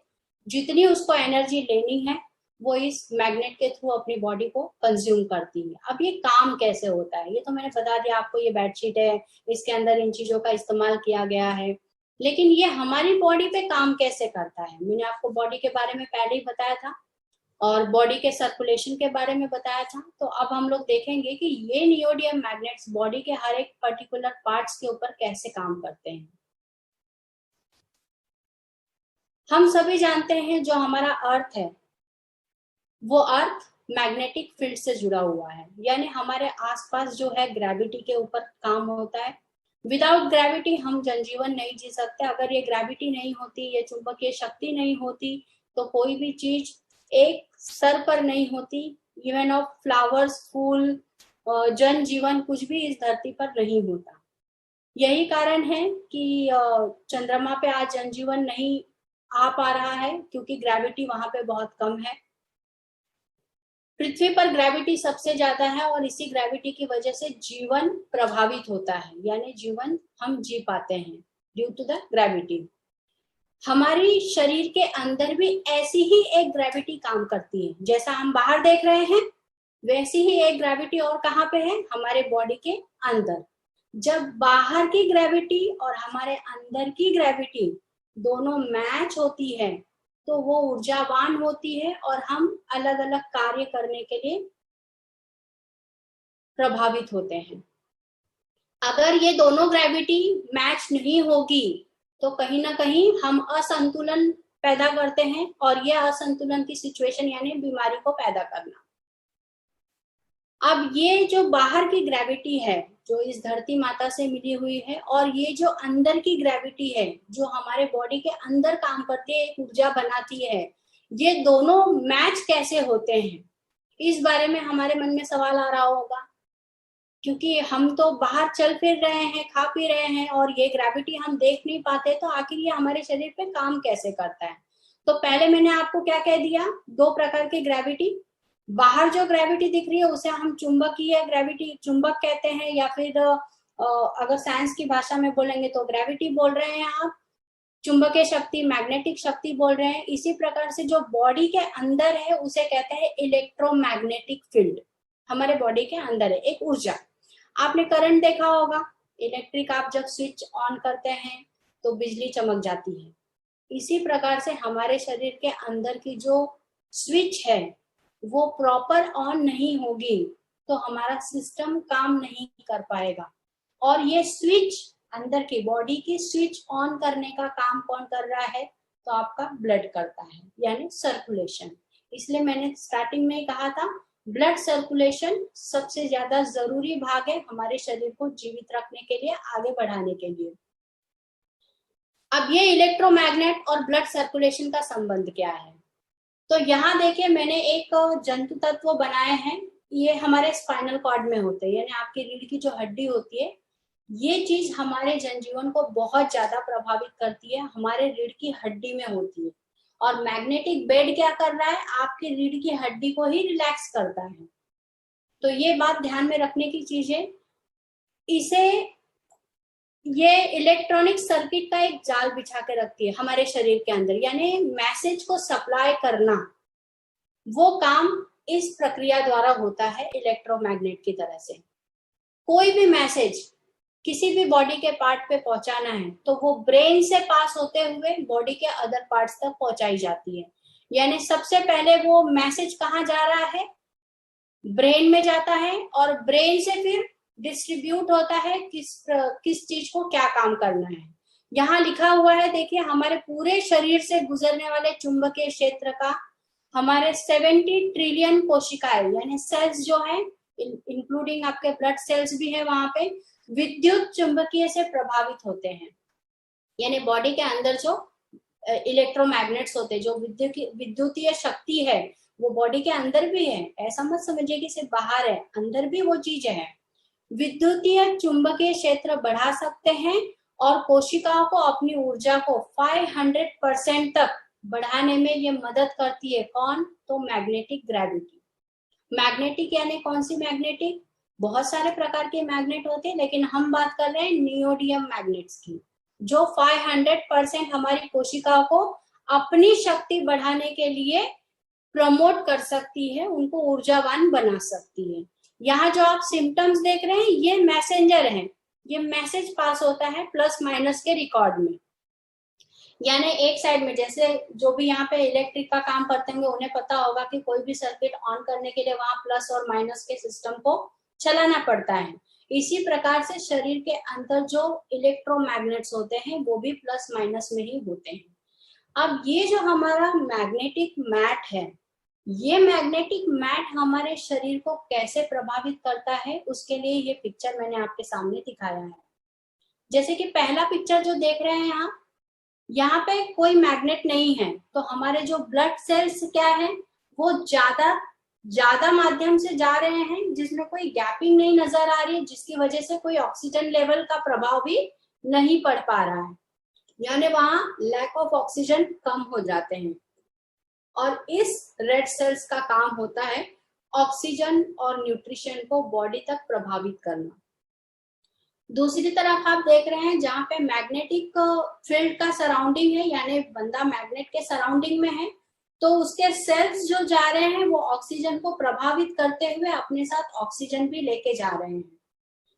जितनी उसको एनर्जी लेनी है वो इस मैग्नेट के थ्रू अपनी बॉडी को कंज्यूम करती है। अब ये काम कैसे होता है, ये तो मैंने बता दिया आपको, ये बेडशीट है, इसके अंदर इन चीजों का इस्तेमाल किया गया है, लेकिन ये हमारी बॉडी पे काम कैसे करता है। मैंने आपको बॉडी के बारे में पहले ही बताया था और बॉडी के सर्कुलेशन के बारे में बताया था। तो अब हम लोग देखेंगे कि ये नियोडियम मैग्नेट्स बॉडी के हर एक पर्टिकुलर पार्ट्स के ऊपर कैसे काम करते हैं। हम सभी जानते हैं जो हमारा अर्थ है वो अर्थ मैग्नेटिक फील्ड से जुड़ा हुआ है, यानी हमारे आसपास जो है ग्रेविटी के ऊपर काम होता है। विदाउट ग्रेविटी हम जनजीवन नहीं जी सकते। अगर ये ग्रेविटी नहीं होती, ये चुंबकीय शक्ति नहीं होती, तो कोई भी चीज एक सर पर नहीं होती। इवन ऑफ फ्लावर्स, फूल, जन जीवन कुछ भी इस धरती पर नहीं होता। यही कारण है कि चंद्रमा पे आज जनजीवन नहीं आ पा रहा है, क्योंकि ग्रेविटी वहां पे बहुत कम है। पृथ्वी पर ग्रेविटी सबसे ज्यादा है और इसी ग्रेविटी की वजह से जीवन प्रभावित होता है, यानी जीवन हम जी पाते हैं ड्यू टू द ग्रेविटी। हमारी शरीर के अंदर भी ऐसी ही एक ग्रेविटी काम करती है। जैसा हम बाहर देख रहे हैं वैसी ही एक ग्रेविटी और कहाँ पे है, हमारे बॉडी के अंदर। जब बाहर की ग्रेविटी और हमारे अंदर की ग्रेविटी दोनों मैच होती है तो वो ऊर्जावान होती है और हम अलग अलग कार्य करने के लिए प्रभावित होते हैं। अगर ये दोनों ग्रेविटी मैच नहीं होगी तो कहीं ना कहीं हम असंतुलन पैदा करते हैं और यह असंतुलन की सिचुएशन यानी बीमारी को पैदा करना। अब ये जो बाहर की ग्रेविटी है जो इस धरती माता से मिली हुई है, और ये जो अंदर की ग्रेविटी है जो हमारे बॉडी के अंदर काम करती है, एक ऊर्जा बनाती है, ये दोनों मैच कैसे होते हैं, इस बारे में हमारे मन में सवाल आ रहा होगा। क्योंकि हम तो बाहर चल फिर रहे हैं, खा पी रहे हैं और ये ग्रेविटी हम देख नहीं पाते, तो आखिर ये हमारे शरीर पे काम कैसे करता है। तो पहले मैंने आपको क्या कह दिया, 2 प्रकार की ग्रेविटी। बाहर जो ग्रेविटी दिख रही है उसे हम चुंबकीय ग्रेविटी, चुंबक कहते हैं, या फिर अगर साइंस की भाषा में बोलेंगे तो ग्रेविटी बोल रहे हैं आप, चुंबकीय शक्ति, मैग्नेटिक शक्ति बोल रहे हैं। इसी प्रकार से जो बॉडी के अंदर है उसे कहते हैं इलेक्ट्रोमैग्नेटिक फील्ड। हमारे बॉडी के अंदर है एक ऊर्जा। आपने करंट देखा होगा, इलेक्ट्रिक आप जब स्विच ऑन करते हैं तो बिजली चमक जाती है। इसी प्रकार से हमारे शरीर के अंदर की जो स्विच है वो प्रॉपर ऑन नहीं होगी तो हमारा सिस्टम काम नहीं कर पाएगा। और ये स्विच अंदर की बॉडी की स्विच ऑन करने का काम कौन कर रहा है, तो आपका ब्लड करता है, यानी सर्कुलेशन। इसलिए मैंने स्टार्टिंग में ही कहा था ब्लड सर्कुलेशन सबसे ज्यादा जरूरी भाग है हमारे शरीर को जीवित रखने के लिए, आगे बढ़ाने के लिए। अब ये इलेक्ट्रोमैग्नेट और ब्लड सर्कुलेशन का संबंध क्या है, तो यहाँ देखिए मैंने एक जंतु तत्व बनाए हैं। ये हमारे स्पाइनल कॉर्ड में होते हैं, यानी आपकी रीढ़ की जो हड्डी होती है, ये चीज हमारे जनजीवन को बहुत ज्यादा प्रभावित करती है, हमारे रीढ़ की हड्डी में होती है। और मैग्नेटिक बेड क्या कर रहा है, आपकी रीढ़ की हड्डी को ही रिलैक्स करता है। तो ये बात ध्यान में रखने की चीज है। इसे ये इलेक्ट्रॉनिक सर्किट का एक जाल बिछा के रखती है हमारे शरीर के अंदर, यानी मैसेज को सप्लाई करना, वो काम इस प्रक्रिया द्वारा होता है इलेक्ट्रोमैग्नेट की तरह से। कोई भी मैसेज किसी भी बॉडी के पार्ट पे पहुंचाना है तो वो ब्रेन से पास होते हुए बॉडी के अदर पार्ट्स तक पहुंचाई जाती है। यानी सबसे पहले वो मैसेज कहाँ जा रहा है, ब्रेन में जाता है, और ब्रेन से फिर डिस्ट्रीब्यूट होता है किस चीज को क्या काम करना है। यहाँ लिखा हुआ है देखिए, हमारे पूरे शरीर से गुजरने वाले चुंबकीय क्षेत्र का हमारे 70 ट्रिलियन कोशिकाएं यानी सेल्स जो है, इंक्लूडिंग आपके ब्लड सेल्स भी है, वहां पे विद्युत चुंबकीय से प्रभावित होते हैं। यानी बॉडी के अंदर जो इलेक्ट्रोमैग्नेट्स होते हैं, जो विद्युतीय शक्ति है, वो बॉडी के अंदर भी है। ऐसा मत समझिए कि सिर्फ बाहर है, अंदर भी वो चीज है। विद्युतीय चुंबकीय क्षेत्र बढ़ा सकते हैं और कोशिकाओं को अपनी ऊर्जा को 500% तक बढ़ाने में ये मदद करती है। कौन? तो मैग्नेटिक ग्रेविटी। मैग्नेटिक यानी कौन सी मैग्नेटिक? बहुत सारे प्रकार के मैग्नेट होते हैं, लेकिन हम बात कर रहे हैं नियोडियम मैग्नेट्स की, जो 500% हमारी कोशिकाओं को अपनी शक्ति बढ़ाने के लिए प्रमोट कर सकती है, उनको ऊर्जावान बना सकती है। यहाँ जो आप सिम्टम्स देख रहे हैं, ये मैसेंजर हैं, ये मैसेज पास होता है प्लस माइनस के रिकॉर्ड में। यानी एक साइड में, जैसे जो भी यहाँ पे इलेक्ट्रिक का काम करते होंगे उन्हें पता होगा कि कोई भी सर्किट ऑन करने के लिए वहां प्लस और माइनस के सिस्टम को चलाना पड़ता है। इसी प्रकार से शरीर के अंदर जो इलेक्ट्रोमैग्नेट्स होते हैं वो भी प्लस माइनस में ही होते हैं। अब ये जो हमारा मैग्नेटिक मैट है, ये मैग्नेटिक मैट हमारे शरीर को कैसे प्रभावित करता है, उसके लिए ये पिक्चर मैंने आपके सामने दिखाया है। जैसे कि पहला पिक्चर जो देख रहे हैं यहाँ पे कोई मैग्नेट नहीं है, तो हमारे जो ब्लड सेल्स क्या है, वो ज्यादा माध्यम से जा रहे हैं, जिसमें कोई गैपिंग नहीं नजर आ रही है, जिसकी वजह से कोई ऑक्सीजन लेवल का प्रभाव भी नहीं पड़ पा रहा है, यानी वहां लैक ऑफ ऑक्सीजन कम हो जाते हैं। और इस रेड सेल्स का काम होता है ऑक्सीजन और न्यूट्रिशन को बॉडी तक प्रभावित करना। दूसरी तरफ आप देख रहे हैं जहाँ पे मैग्नेटिक फील्ड का सराउंडिंग है, यानी बंदा मैग्नेट के सराउंडिंग में है, तो उसके सेल्स जो जा रहे हैं वो ऑक्सीजन को प्रभावित करते हुए अपने साथ ऑक्सीजन भी लेके जा रहे हैं,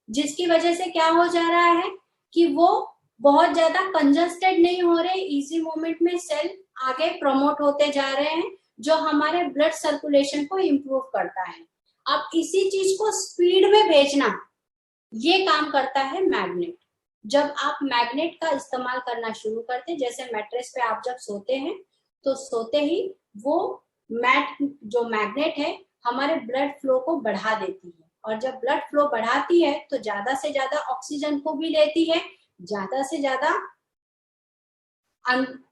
जिसकी वजह से क्या हो जा रहा है कि वो बहुत ज्यादा कंजस्टेड नहीं हो रहे, इजी मूवमेंट में सेल आगे प्रमोट होते जा रहे हैं, जो हमारे ब्लड सर्कुलेशन को इम्प्रूव करता है। अब इसी चीज को स्पीड में भेजना, ये काम करता है मैग्नेट। जब आप मैग्नेट का इस्तेमाल करना शुरू करते हैं, जैसे मैट्रेस पे आप जब सोते हैं, तो सोते ही वो जो मैग्नेट है हमारे ब्लड फ्लो को बढ़ा देती है, और जब ब्लड फ्लो बढ़ाती है तो ज्यादा से ज्यादा ऑक्सीजन को भी लेती है, ज्यादा से ज्यादा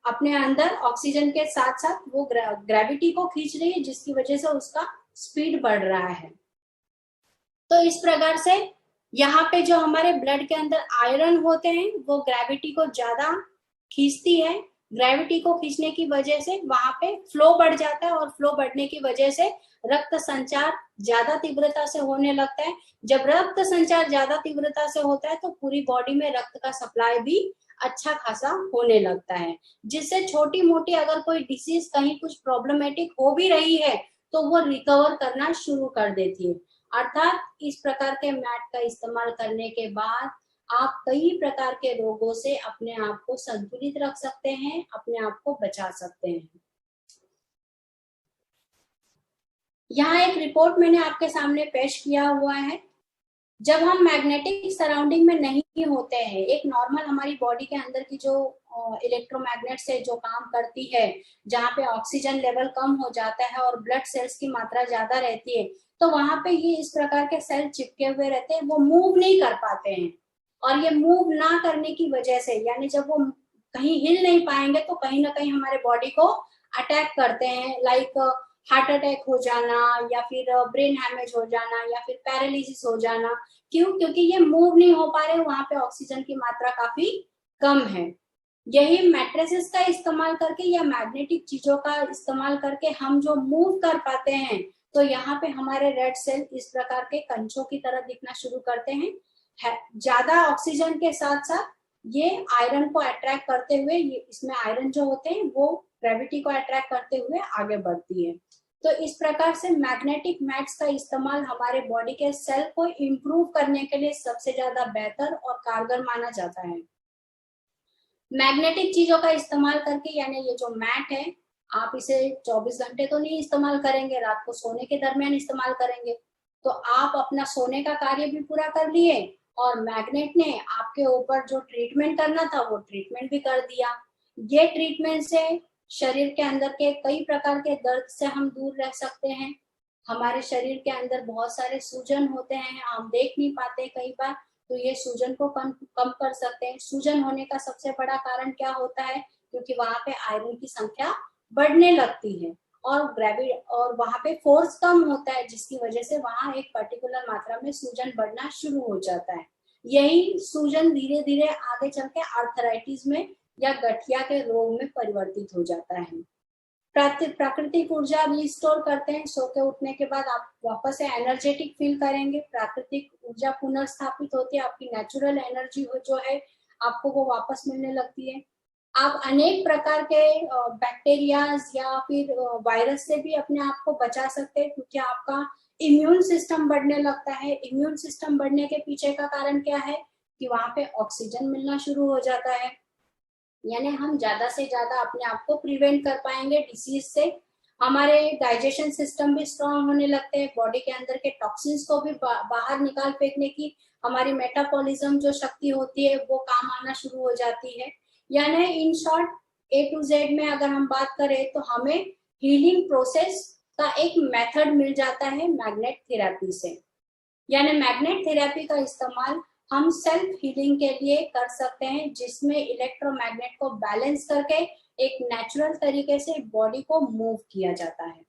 अपने अंदर ऑक्सीजन के साथ साथ वो ग्रेविटी को खींच रही है, जिसकी वजह से उसका स्पीड बढ़ रहा है। तो इस प्रकार से यहाँ पे जो हमारे ब्लड के अंदर आयरन होते हैं वो ग्रेविटी को ज्यादा खींचती है, ग्रेविटी को खींचने की वजह से वहां पे फ्लो बढ़ जाता है, और फ्लो बढ़ने की वजह से रक्त संचार ज्यादा तीव्रता से होने लगता है। जब रक्त संचार ज्यादा तीव्रता से होता है तो पूरी बॉडी में रक्त का सप्लाई भी अच्छा खासा होने लगता है, जिससे छोटी मोटी अगर कोई डिसीज, कहीं कुछ प्रॉब्लमेटिक हो भी रही है तो वो रिकवर करना शुरू कर देती है। अर्थात इस प्रकार के मैट का इस्तेमाल करने के बाद आप कई प्रकार के रोगों से अपने आप को संतुलित रख सकते हैं, अपने आप को बचा सकते हैं। यहाँ एक रिपोर्ट मैंने आपके सामने पेश किया हुआ है। जब हम मैग्नेटिक सराउंडिंग में नहीं होते हैं, एक नॉर्मल हमारी बॉडी के अंदर की जो इलेक्ट्रोमैग्नेट से जो काम करती है, जहाँ पे ऑक्सीजन लेवल कम हो जाता है और ब्लड सेल्स की मात्रा ज्यादा रहती है, तो वहां पे ये इस प्रकार के सेल चिपके हुए रहते हैं, वो मूव नहीं कर पाते हैं। और ये मूव ना करने की वजह से, यानी जब वो कहीं हिल नहीं पाएंगे तो कहीं ना कहीं हमारे बॉडी को अटैक करते हैं, लाइक हार्ट अटैक हो जाना, या फिर ब्रेन हैमेज हो जाना, या फिर पैरालिसिस हो जाना। क्यों? क्योंकि ये मूव नहीं हो पा रहे, वहां पे ऑक्सीजन की मात्रा काफी कम है। यही मैट्रेसेस का इस्तेमाल करके या मैग्नेटिक चीजों का इस्तेमाल करके हम जो मूव कर पाते हैं, तो यहाँ पे हमारे रेड सेल इस प्रकार के कंचों की तरह दिखना शुरू करते हैं। ज्यादा ऑक्सीजन के साथ साथ ये आयरन को अट्रैक्ट करते हुए, ये इसमें आयरन जो होते हैं वो ग्रेविटी को अट्रैक्ट करते हुए आगे बढ़ती है। तो इस प्रकार से मैग्नेटिक मैट्स का इस्तेमाल हमारे बॉडी के सेल को इम्प्रूव करने के लिए सबसे ज्यादा बेहतर और कारगर माना जाता है। मैग्नेटिक चीजों का इस्तेमाल करके, यानी ये जो मैट है, आप इसे 24 घंटे तो नहीं इस्तेमाल करेंगे, रात को सोने के दरमियान इस्तेमाल करेंगे, तो आप अपना सोने का कार्य भी पूरा कर लिए, और मैग्नेट ने आपके ऊपर जो ट्रीटमेंट करना था वो ट्रीटमेंट भी कर दिया। ये ट्रीटमेंट से शरीर के अंदर के कई प्रकार के दर्द से हम दूर रह सकते हैं। हमारे शरीर के अंदर बहुत सारे सूजन होते हैं, हम देख नहीं पाते कई बार, तो ये सूजन को कम कर सकते हैं। सूजन होने का सबसे बड़ा कारण क्या होता है, क्योंकि वहां पे आयरन की संख्या बढ़ने लगती है और वहां पे फोर्स कम होता है, जिसकी वजह से वहां एक पर्टिकुलर मात्रा में सूजन बढ़ना शुरू हो जाता है। यही सूजन धीरे धीरे आगे चल के आर्थराइटिस में या गठिया के रोग में परिवर्तित हो जाता है। प्राकृतिक ऊर्जा रिस्टोर करते हैं। सो के उठने के बाद आप वापस से एनर्जेटिक फील करेंगे, प्राकृतिक ऊर्जा पुनर्स्थापित होती है, आपकी नेचुरल एनर्जी जो है आपको वो वापस मिलने लगती है। आप अनेक प्रकार के बैक्टीरियाज या फिर वायरस से भी अपने आप को बचा सकते हैं, क्योंकि आपका इम्यून सिस्टम बढ़ने लगता है। इम्यून सिस्टम बढ़ने के पीछे का कारण क्या है कि वहां पे ऑक्सीजन मिलना शुरू हो जाता है, यानी हम ज्यादा से ज्यादा अपने आप को प्रिवेंट कर पाएंगे डिसीज से। हमारे डाइजेशन सिस्टम भी स्ट्रांग होने लगते हैं, बॉडी के अंदर के टॉक्सिन्स को भी बाहर निकाल फेंकने की हमारी मेटाबॉलिज्म जो शक्ति होती है वो काम आना शुरू हो जाती है। यानी in short A to Z में अगर हम बात करें तो हमें हीलिंग प्रोसेस का एक मेथड मिल जाता है मैग्नेट थेरेपी से। यानी मैग्नेट थेरेपी का इस्तेमाल हम सेल्फ हीलिंग के लिए कर सकते हैं, जिसमें इलेक्ट्रोमैग्नेट को बैलेंस करके एक नेचुरल तरीके से बॉडी को मूव किया जाता है।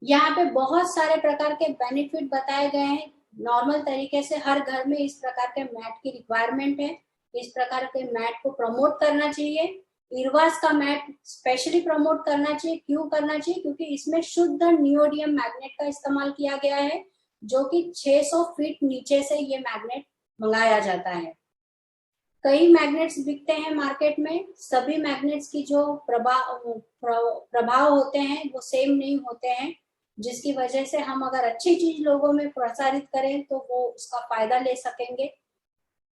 यहाँ पे बहुत सारे प्रकार के बेनिफिट बताए गए हैं। नॉर्मल तरीके से हर घर में इस प्रकार के मैट की रिक्वायरमेंट है। इस प्रकार के मैट को प्रमोट करना चाहिए। इरवास का मैट स्पेशली प्रमोट करना चाहिए। क्यों करना चाहिए? क्योंकि इसमें शुद्ध नियोडियम मैग्नेट का इस्तेमाल किया गया है, जो कि 600 फीट नीचे से ये मैग्नेट मंगाया जाता है। कई मैग्नेट्स बिकते हैं मार्केट में। सभी मैग्नेट्स की जो प्रभाव होते हैं वो सेम नहीं होते हैं, जिसकी वजह से हम अगर अच्छी चीज लोगों में प्रसारित करें तो वो उसका फायदा ले सकेंगे।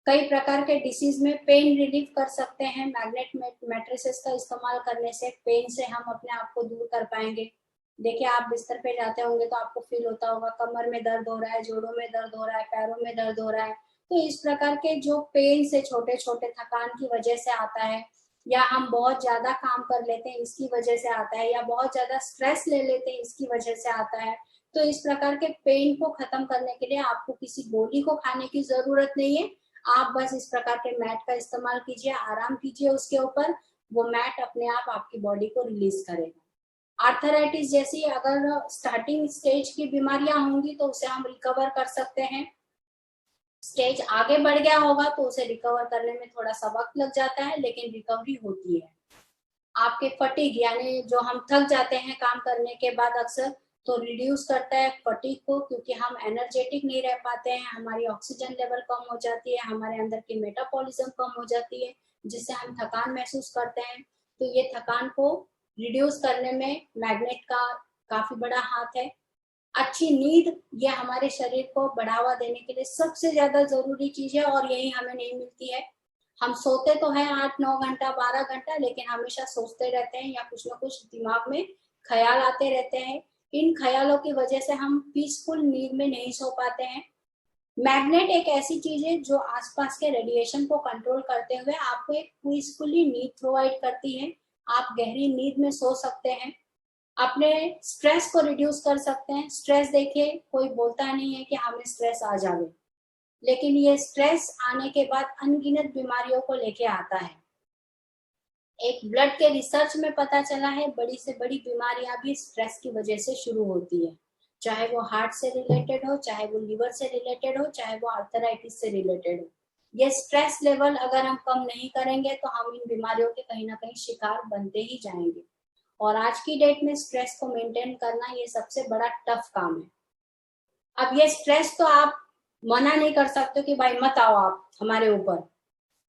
कई प्रकार के डिसीज में पेन रिलीफ कर सकते हैं। मैग्नेट मैट्रिसेस का इस्तेमाल करने से पेन से हम अपने आप को दूर कर पाएंगे। देखिए, आप बिस्तर पे जाते होंगे तो आपको फील होता होगा कमर में दर्द हो रहा है, जोड़ों में दर्द हो रहा है, पैरों में दर्द हो रहा है। तो इस प्रकार के जो पेन से छोटे छोटे थकान की वजह से आता है, या हम बहुत ज्यादा काम कर लेते हैं इसकी वजह से आता है, या बहुत ज्यादा स्ट्रेस ले लेते हैं इसकी वजह से आता है। तो इस प्रकार के पेन को खत्म करने के लिए आपको किसी गोली को खाने की जरूरत नहीं है। आप बस इस प्रकार के मैट का इस्तेमाल कीजिए, आराम कीजिए उसके ऊपर। वो मैट अपने आप आपकी बॉडी को रिलीज करेगा। आर्थराइटिस जैसी अगर स्टार्टिंग स्टेज की बीमारियां होंगी तो उसे हम रिकवर कर सकते हैं। स्टेज आगे बढ़ गया होगा तो उसे रिकवर करने में थोड़ा सा वक्त लग जाता है, लेकिन रिकवरी होती है। आपके फटीग यानी जो हम थक जाते हैं काम करने के बाद अक्सर, तो रिड्यूस करता है फटीग को, क्योंकि हम एनर्जेटिक नहीं रह पाते हैं, हमारी ऑक्सीजन लेवल कम हो जाती है, हमारे अंदर की मेटाबॉलिज्म कम हो जाती है, जिससे हम थकान महसूस करते हैं। तो ये थकान को रिड्यूस करने में मैग्नेट का काफी बड़ा हाथ है। अच्छी नींद ये हमारे शरीर को बढ़ावा देने के लिए सबसे ज्यादा जरूरी चीज है, और यही हमें नहीं मिलती है। हम सोते तो हैं 8-9 घंटा 12 घंटा, लेकिन हमेशा सोचते रहते हैं या कुछ ना कुछ दिमाग में ख्याल आते रहते हैं। इन ख्यालों की वजह से हम पीसफुल नींद में नहीं सो पाते हैं। मैग्नेट एक ऐसी चीज है जो आसपास के रेडिएशन को कंट्रोल करते हुए आपको एक पीसफुली नींद प्रोवाइड करती है। आप गहरी नींद में सो सकते हैं, अपने स्ट्रेस को रिड्यूस कर सकते हैं। स्ट्रेस देखिए, कोई बोलता नहीं है कि हमें स्ट्रेस आ जाए, लेकिन ये स्ट्रेस आने के बाद अनगिनत बीमारियों को लेके आता है। एक ब्लड के रिसर्च में पता चला है बड़ी से बड़ी बीमारियां भी स्ट्रेस की वजह से शुरू होती है, चाहे वो हार्ट से रिलेटेड हो, चाहे वो लिवर से रिलेटेड हो, चाहे वो आर्थराइटिस से रिलेटेड हो। ये स्ट्रेस लेवल अगर हम कम नहीं करेंगे तो हम इन बीमारियों के कहीं ना कहीं शिकार बनते ही जाएंगे। और आज की डेट में स्ट्रेस को मेंटेन करना ये सबसे बड़ा टफ काम है। अब ये स्ट्रेस तो आप मना नहीं कर सकते कि भाई मत आओ आप हमारे ऊपर,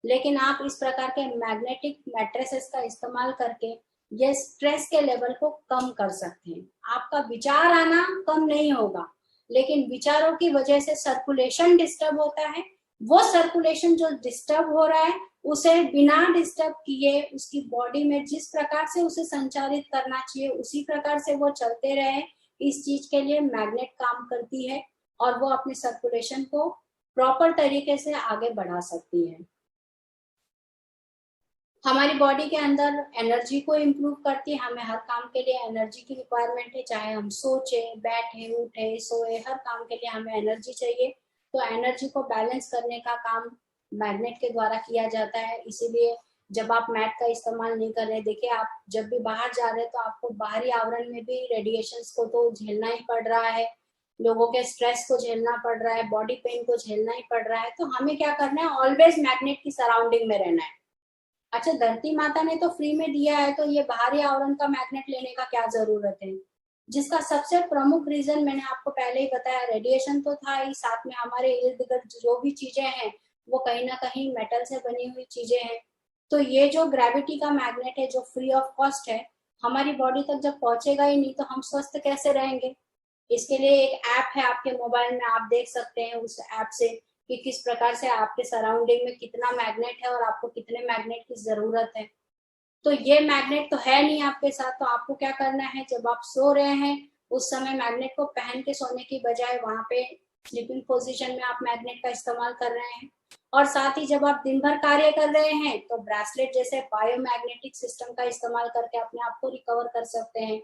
लेकिन आप इस प्रकार के मैग्नेटिक मैट्रेसेस का इस्तेमाल करके ये स्ट्रेस के लेवल को कम कर सकते हैं। आपका विचार आना कम नहीं होगा, लेकिन विचारों की वजह से सर्कुलेशन डिस्टर्ब होता है। वो सर्कुलेशन जो डिस्टर्ब हो रहा है उसे बिना डिस्टर्ब किए उसकी बॉडी में जिस प्रकार से उसे संचालित करना चाहिए उसी प्रकार से वो चलते रहे। इस चीज के लिए मैग्नेट काम करती है और वो अपने सर्कुलेशन को प्रॉपर तरीके से आगे बढ़ा सकती है। हमारी बॉडी के अंदर एनर्जी को इम्प्रूव करती है। हमें हर काम के लिए एनर्जी की रिक्वायरमेंट है, चाहे हम सोचे, बैठे, उठे, सोए, हर काम के लिए हमें एनर्जी चाहिए। तो एनर्जी को बैलेंस करने का काम मैग्नेट के द्वारा किया जाता है। इसीलिए जब आप मैट का इस्तेमाल नहीं कर रहे, देखिए आप जब भी बाहर जा रहे हैं तो आपको बाहरी आवरण में भी रेडिएशंस को तो झेलना ही पड़ रहा है, लोगों के स्ट्रेस को झेलना पड़ रहा है, बॉडी पेन को झेलना ही पड़ रहा है। तो हमें क्या करना है, ऑलवेज मैग्नेट की सराउंडिंग में रहना है। अच्छा, धरती माता ने तो फ्री में दिया है, तो ये बाहरी आवरण का मैग्नेट लेने का क्या जरूरत है? जिसका सबसे प्रमुख रीजन मैंने आपको पहले ही बताया, रेडिएशन तो था ही, साथ में हमारे इर्द गिर्द जो भी चीजें हैं वो कहीं ना कहीं मेटल से बनी हुई चीजें हैं। तो ये जो ग्रेविटी का मैग्नेट है, जो फ्री ऑफ कॉस्ट है, हमारी बॉडी तक जब पहुंचेगा ही नहीं तो हम स्वस्थ कैसे रहेंगे? इसके लिए एक ऐप है आपके मोबाइल में, आप देख सकते हैं उस ऐप से कि किस प्रकार से आपके सराउंडिंग में कितना मैग्नेट है और आपको कितने मैग्नेट की जरूरत है। तो ये मैग्नेट तो है नहीं आपके साथ, तो आपको क्या करना है, जब आप सो रहे हैं उस समय मैग्नेट को पहन के सोने की बजाय वहां पे स्लीपिंग पोजीशन में आप मैग्नेट का इस्तेमाल कर रहे हैं। और साथ ही जब आप दिन भर कार्य कर रहे हैं तो ब्रेसलेट जैसे बायोमैग्नेटिक सिस्टम का इस्तेमाल करके अपने आप को रिकवर कर सकते हैं।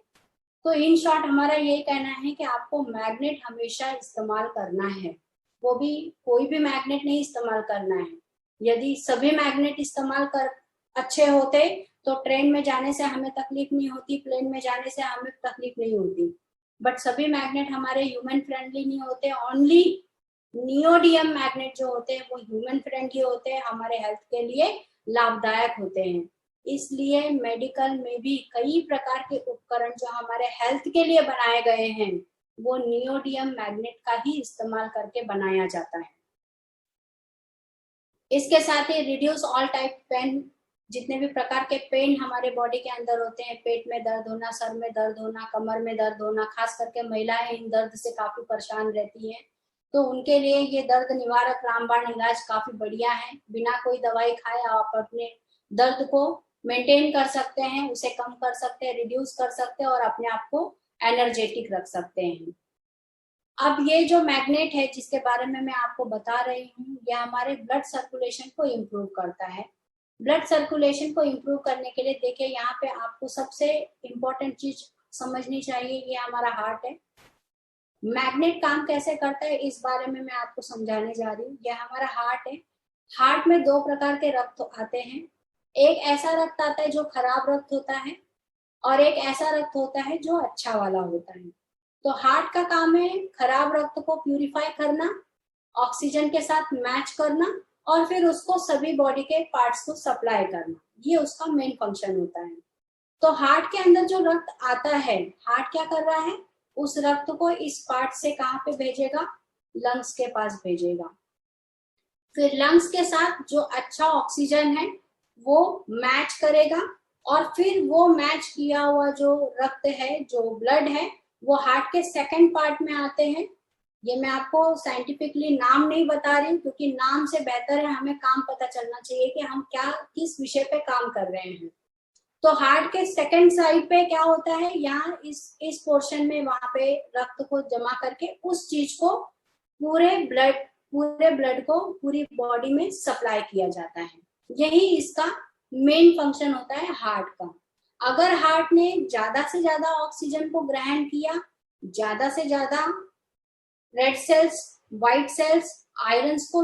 तो इन शॉर्ट हमारा यही कहना है कि आपको मैग्नेट हमेशा इस्तेमाल करना है, वो भी कोई भी मैग्नेट नहीं इस्तेमाल करना है। यदि सभी मैग्नेट इस्तेमाल कर अच्छे होते तो ट्रेन में जाने से हमें तकलीफ नहीं होती, प्लेन में जाने से हमें तकलीफ नहीं होती, बट सभी मैग्नेट हमारे ह्यूमन फ्रेंडली नहीं होते। ओनली नियोडियम मैग्नेट जो होते हैं वो ह्यूमन फ्रेंडली होते हैं, हमारे हेल्थ के लिए लाभदायक होते हैं। इसलिए मेडिकल में भी कई प्रकार के उपकरण जो हमारे हेल्थ के लिए बनाए गए हैं वो नियोडियम मैग्नेट का ही इस्तेमाल करके बनाया जाता है। इसके साथ ही रिड्यूस ऑल टाइप पेन, जितने भी प्रकार के पेन हमारे बॉडी के अंदर होते हैं, पेट में दर्द होना, सर में दर्द होना, कमर में दर्द होना, खास करके महिलाएं इन दर्द से काफी परेशान रहती हैं, तो उनके लिए ये दर्द निवारक रामबाण इलाज काफी बढ़िया है। बिना कोई दवाई खाए आप अपने दर्द को मेंटेन कर सकते हैं, उसे कम कर सकते हैं, रिड्यूस कर सकते हैं और अपने आप को एनर्जेटिक रख सकते हैं। अब ये जो मैग्नेट है जिसके बारे में मैं आपको बता रही हूँ, ये हमारे ब्लड सर्कुलेशन को इम्प्रूव करता है। ब्लड सर्कुलेशन को इम्प्रूव करने के लिए देखिए यहाँ पे आपको सबसे इम्पोर्टेंट चीज समझनी चाहिए, ये हमारा हार्ट है। मैग्नेट काम कैसे करता है इस बारे में मैं आपको समझाने जा रही हूँ। यह हमारा हार्ट है। हार्ट में दो प्रकार के रक्त आते हैं, एक ऐसा रक्त आता है जो खराब रक्त होता है और एक ऐसा रक्त होता है जो अच्छा वाला होता है। तो हार्ट का काम है खराब रक्त को प्यूरिफाई करना, ऑक्सीजन के साथ मैच करना और फिर उसको सभी बॉडी के पार्ट्स को सप्लाई करना, ये उसका मेन फंक्शन होता है। तो हार्ट के अंदर जो रक्त आता है, हार्ट क्या कर रहा है, उस रक्त को इस पार्ट से कहाँ पे भेजेगा, लंग्स के पास भेजेगा। फिर लंग्स के साथ जो अच्छा ऑक्सीजन है वो मैच करेगा और फिर वो मैच किया हुआ जो रक्त है, जो ब्लड है, वो हार्ट के सेकंड पार्ट में आते हैं। ये मैं आपको साइंटिफिकली नाम नहीं बता रही क्योंकि नाम से बेहतर है हमें काम पता चलना चाहिए कि हम क्या किस विषय पे काम कर रहे हैं। तो हार्ट के सेकंड साइड पे क्या होता है, यहाँ इस पोर्शन में वहां पे रक्त को जमा करके उस चीज को पूरे ब्लड को पूरी बॉडी में सप्लाई किया जाता है। यही इसका मेन फंक्शन होता है हार्ट का। अगर हार्ट ने ज्यादा से ज्यादा ऑक्सीजन को ग्रहण किया, ज्यादा से ज्यादा red cells, white cells, irons को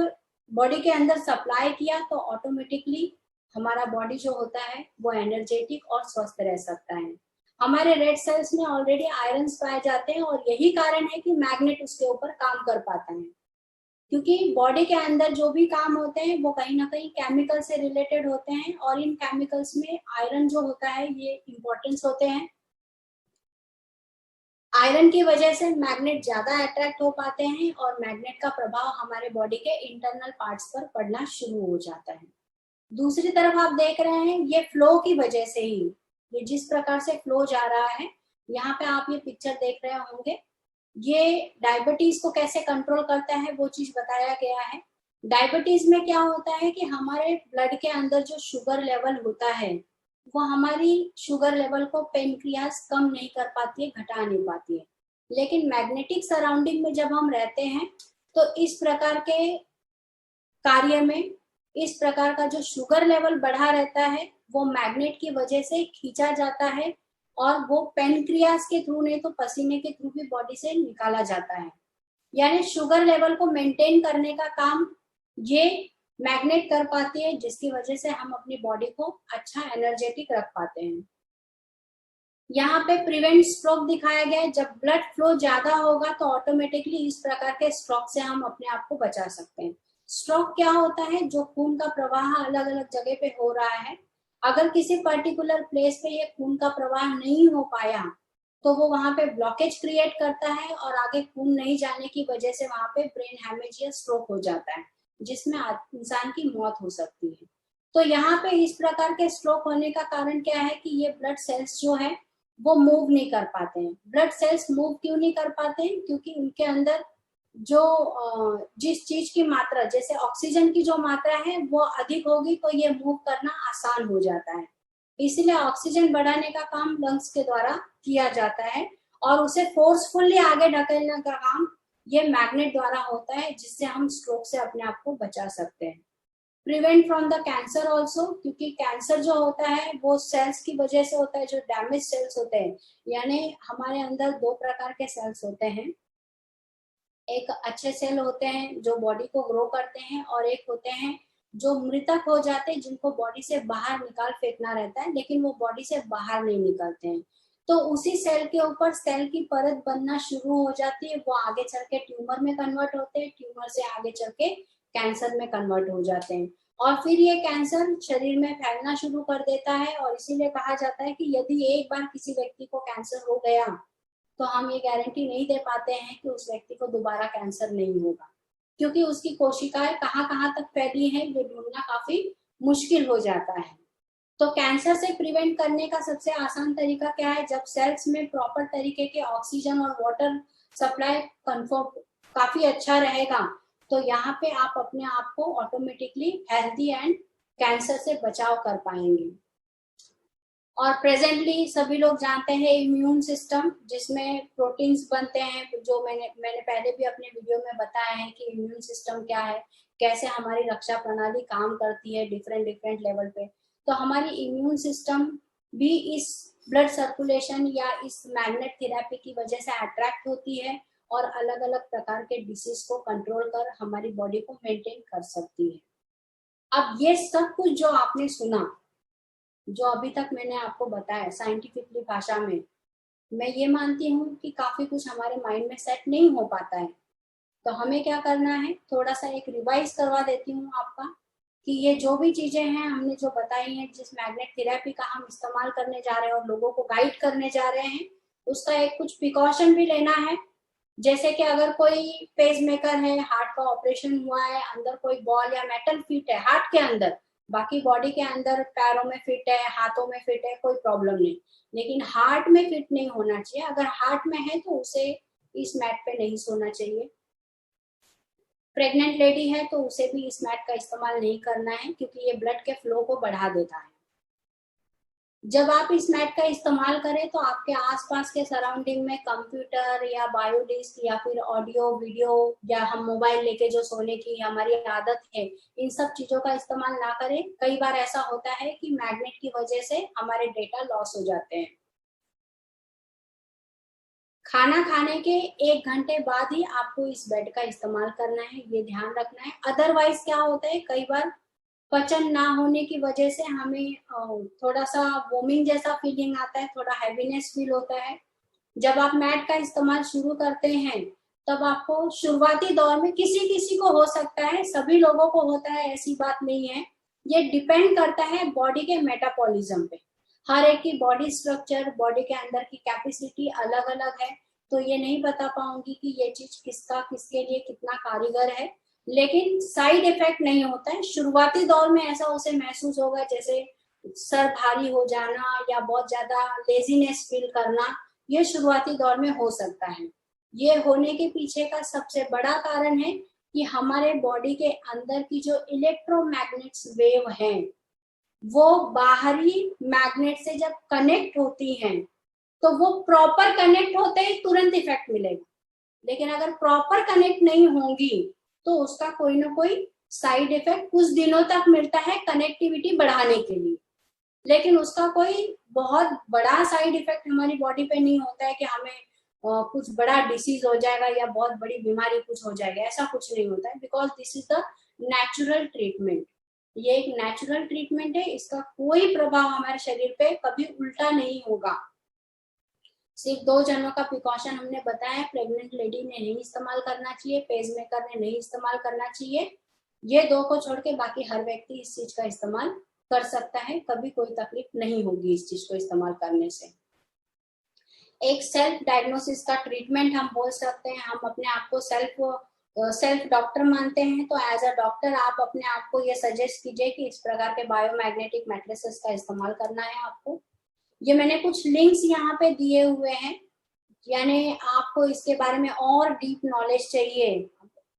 बॉडी के अंदर सप्लाई किया तो ऑटोमेटिकली हमारा बॉडी जो होता है वो एनर्जेटिक और स्वस्थ रह सकता है। हमारे रेड सेल्स में ऑलरेडी आयरन्स पाए जाते हैं और यही कारण है कि मैग्नेट उसके ऊपर काम कर पाता है, क्योंकि बॉडी के अंदर जो भी काम होते हैं वो कहीं ना कहीं केमिकल से रिलेटेड होते हैं और इन केमिकल्स में आयरन जो होता है ये इंपॉर्टेंस होते हैं। आयरन की वजह से मैग्नेट ज्यादा अट्रैक्ट हो पाते हैं और मैग्नेट का प्रभाव हमारे बॉडी के इंटरनल पार्ट्स पर पड़ना शुरू हो जाता है। दूसरी तरफ आप देख रहे हैं ये फ्लो की वजह से ही, ये जिस प्रकार से फ्लो जा रहा है, यहाँ पे आप ये पिक्चर देख रहे होंगे, ये डायबिटीज को कैसे कंट्रोल करता है वो चीज बताया गया है। डायबिटीज में क्या होता है कि हमारे ब्लड के अंदर जो शुगर लेवल होता है वो हमारी शुगर लेवल को पेनक्रियास कम नहीं कर पाती है, घटा नहीं पाती है। लेकिन मैग्नेटिक सराउंडिंग में जब हम रहते हैं तो इस प्रकार के कार्य में, इस प्रकार का जो शुगर लेवल बढ़ा रहता है वो मैग्नेट की वजह से खींचा जाता है और वो पेनक्रियास के थ्रू नहीं तो पसीने के थ्रू भी बॉडी से निकाला जाता है। यानी शुगर लेवल को मेंटेन करने का काम ये मैग्नेट कर पाती है, जिसकी वजह से हम अपनी बॉडी को अच्छा एनर्जेटिक रख पाते हैं। यहाँ पे प्रिवेंट स्ट्रोक दिखाया गया है। जब ब्लड फ्लो ज्यादा होगा तो ऑटोमेटिकली इस प्रकार के स्ट्रोक से हम अपने आप को बचा सकते हैं। स्ट्रोक क्या होता है? जो खून का प्रवाह अलग अलग जगह पे हो रहा है, अगर किसी पर्टिकुलर प्लेस पे ये खून का प्रवाह नहीं हो पाया तो वो वहां पे ब्लॉकेज क्रिएट करता है और आगे खून नहीं जाने की वजह से वहां पे ब्रेन हैमेज या स्ट्रोक हो जाता है, जिसमें इंसान की मौत हो सकती है। तो यहाँ पे इस प्रकार के स्ट्रोक होने का कारण क्या है कि ये ब्लड सेल्स जो है वो मूव नहीं कर पाते हैं। ब्लड सेल्स मूव क्यों नहीं कर पाते हैं? क्योंकि उनके अंदर जो जिस चीज की मात्रा, जैसे ऑक्सीजन की जो मात्रा है वो अधिक होगी तो ये मूव करना आसान हो जाता है। इसलिए ऑक्सीजन बढ़ाने का काम लंग्स के द्वारा किया जाता है और उसे फोर्सफुली आगे ढकेलने का काम ये मैग्नेट द्वारा होता है, जिससे हम स्ट्रोक से अपने आप को बचा सकते हैं। Prevent from the cancer also, क्योंकि कैंसर जो होता है वो सेल्स की वजह से होता है, जो डैमेज सेल्स होते हैं। यानी हमारे अंदर दो प्रकार के सेल्स होते हैं, एक अच्छे सेल होते हैं जो बॉडी को ग्रो करते हैं और एक होते हैं जो मृतक हो जाते हैं, जिनको बॉडी से बाहर निकाल फेंकना रहता है, लेकिन वो बॉडी से बाहर नहीं निकलते हैं। तो उसी सेल के ऊपर सेल की परत बनना शुरू हो जाती है, वो आगे चल के ट्यूमर में कन्वर्ट होते हैं, ट्यूमर से आगे चल के कैंसर में कन्वर्ट हो जाते हैं और फिर ये कैंसर शरीर में फैलना शुरू कर देता है। और इसीलिए कहा जाता है कि यदि एक बार किसी व्यक्ति को कैंसर हो गया तो हम ये गारंटी नहीं दे पाते हैं कि उस व्यक्ति को दोबारा कैंसर नहीं होगा, क्योंकि उसकी कोशिकाएं कहाँ तक फैली है ये ढूंढना काफी मुश्किल हो जाता है। तो कैंसर से प्रिवेंट करने का सबसे आसान तरीका क्या है? जब सेल्स में प्रॉपर तरीके के ऑक्सीजन और वाटर सप्लाई कंफर्म काफी अच्छा रहेगा तो यहाँ पे आप अपने आप को ऑटोमेटिकली हेल्दी एंड कैंसर से बचाव कर पाएंगे। और प्रेजेंटली सभी लोग जानते हैं इम्यून सिस्टम, जिसमें प्रोटीन्स बनते हैं, जो मैंने पहले भी अपने वीडियो में बताया है कि इम्यून सिस्टम क्या है, कैसे हमारी रक्षा प्रणाली काम करती है डिफरेंट लेवल पे। तो हमारी इम्यून सिस्टम भी इस ब्लड सर्कुलेशन या इस मैग्नेट थेरेपी की वजह से अट्रैक्ट होती है और अलग अलग प्रकार के डिसीज को कंट्रोल कर हमारी बॉडी को मेंटेन कर सकती है। अब ये सब कुछ जो आपने सुना, जो अभी तक मैंने आपको बताया साइंटिफिकली भाषा में, मैं ये मानती हूँ कि काफी कुछ हमारे माइंड में सेट नहीं हो पाता है। तो हमें क्या करना है, थोड़ा सा एक रिवाइज करवा देती हूँ आपका कि ये जो भी चीजें हैं हमने जो बताई हैं, जिस मैग्नेट थेरेपी का हम इस्तेमाल करने जा रहे हैं और लोगों को गाइड करने जा रहे हैं, उसका एक कुछ प्रिकॉशन भी लेना है। जैसे कि अगर कोई पेस मेकर है, हार्ट का ऑपरेशन हुआ है, अंदर कोई बॉल या मेटल फिट है हार्ट के अंदर, बाकी बॉडी के अंदर पैरों में फिट है, हाथों में फिट है, कोई प्रॉब्लम नहीं, लेकिन हार्ट में फिट नहीं होना चाहिए। अगर हार्ट में है तो उसे इस मैट पे नहीं सोना चाहिए। प्रेग्नेंट लेडी है तो उसे भी इस मैट का इस्तेमाल नहीं करना है, क्योंकि ये ब्लड के फ्लो को बढ़ा देता है। जब आप इस मैट का इस्तेमाल करें तो आपके आसपास के सराउंडिंग में कंप्यूटर या बायोडिस्क या फिर ऑडियो वीडियो या हम मोबाइल लेके जो सोने की हमारी आदत है, इन सब चीजों का इस्तेमाल ना करें। कई बार ऐसा होता है कि मैग्नेट की वजह से हमारे डेटा लॉस हो जाते हैं। खाना खाने के 1 घंटे बाद ही आपको इस बेड का इस्तेमाल करना है, ये ध्यान रखना है। अदरवाइज क्या होता है, कई बार पचन ना होने की वजह से हमें थोड़ा सा वोमिंग जैसा फीलिंग आता है, थोड़ा हैवीनेस फील होता है। जब आप मैट का इस्तेमाल शुरू करते हैं तब आपको शुरुआती दौर में किसी को हो सकता है, सभी लोगों को होता है, ऐसी बात नहीं है। ये डिपेंड करता है बॉडी के मेटाबॉलिज्म पे। हर एक की बॉडी स्ट्रक्चर, बॉडी के अंदर की कैपेसिटी अलग अलग है, तो ये नहीं बता पाऊंगी कि ये चीज किसके लिए कितना कारीगर है, लेकिन साइड इफेक्ट नहीं होता है। शुरुआती दौर में ऐसा उसे महसूस होगा जैसे सर भारी हो जाना या बहुत ज्यादा लेजीनेस फील करना, ये शुरुआती दौर में हो सकता है। ये होने के पीछे का सबसे बड़ा कारण है कि हमारे बॉडी के अंदर की जो इलेक्ट्रोमैग्नेटिक्स वेव हैं वो बाहरी मैग्नेट से जब कनेक्ट होती हैं तो वो प्रॉपर कनेक्ट होते ही तुरंत इफेक्ट मिलेगा, लेकिन अगर प्रॉपर कनेक्ट नहीं होंगी तो उसका कोई ना कोई साइड इफेक्ट कुछ दिनों तक मिलता है कनेक्टिविटी बढ़ाने के लिए। लेकिन उसका कोई बहुत बड़ा साइड इफेक्ट हमारी बॉडी पे नहीं होता है कि हमें कुछ बड़ा डिसीज हो जाएगा या बहुत बड़ी बीमारी कुछ हो जाएगा, ऐसा कुछ नहीं होता है, because this is the natural treatment. ये एक नेचुरल ट्रीटमेंट है, इसका कोई प्रभाव हमारे शरीर पे कभी उल्टा नहीं होगा। सिर्फ 2 जनों का प्रिकॉशन हमने बताया, प्रेग्नेंट लेडी ने नहीं इस्तेमाल करना चाहिए, पेसमेकर ने नहीं इस्तेमाल करना चाहिए। ये 2 को छोड़ के बाकी हर व्यक्ति इस चीज का इस्तेमाल कर सकता है, कभी कोई तकलीफ नहीं होगी इस चीज को इस्तेमाल करने से। एक सेल्फ डायग्नोसिस का ट्रीटमेंट हम बोल सकते हैं। हम अपने आप को सेल्फ डॉक्टर मानते हैं, तो एज अ डॉक्टर आप अपने आप को ये सजेस्ट कीजिए कि इस प्रकार के बायोमैग्नेटिक मैट्रिसेस का इस्तेमाल करना है आपको। ये मैंने कुछ लिंक्स यहाँ पे दिए हुए हैं, यानी आपको इसके बारे में और डीप नॉलेज चाहिए,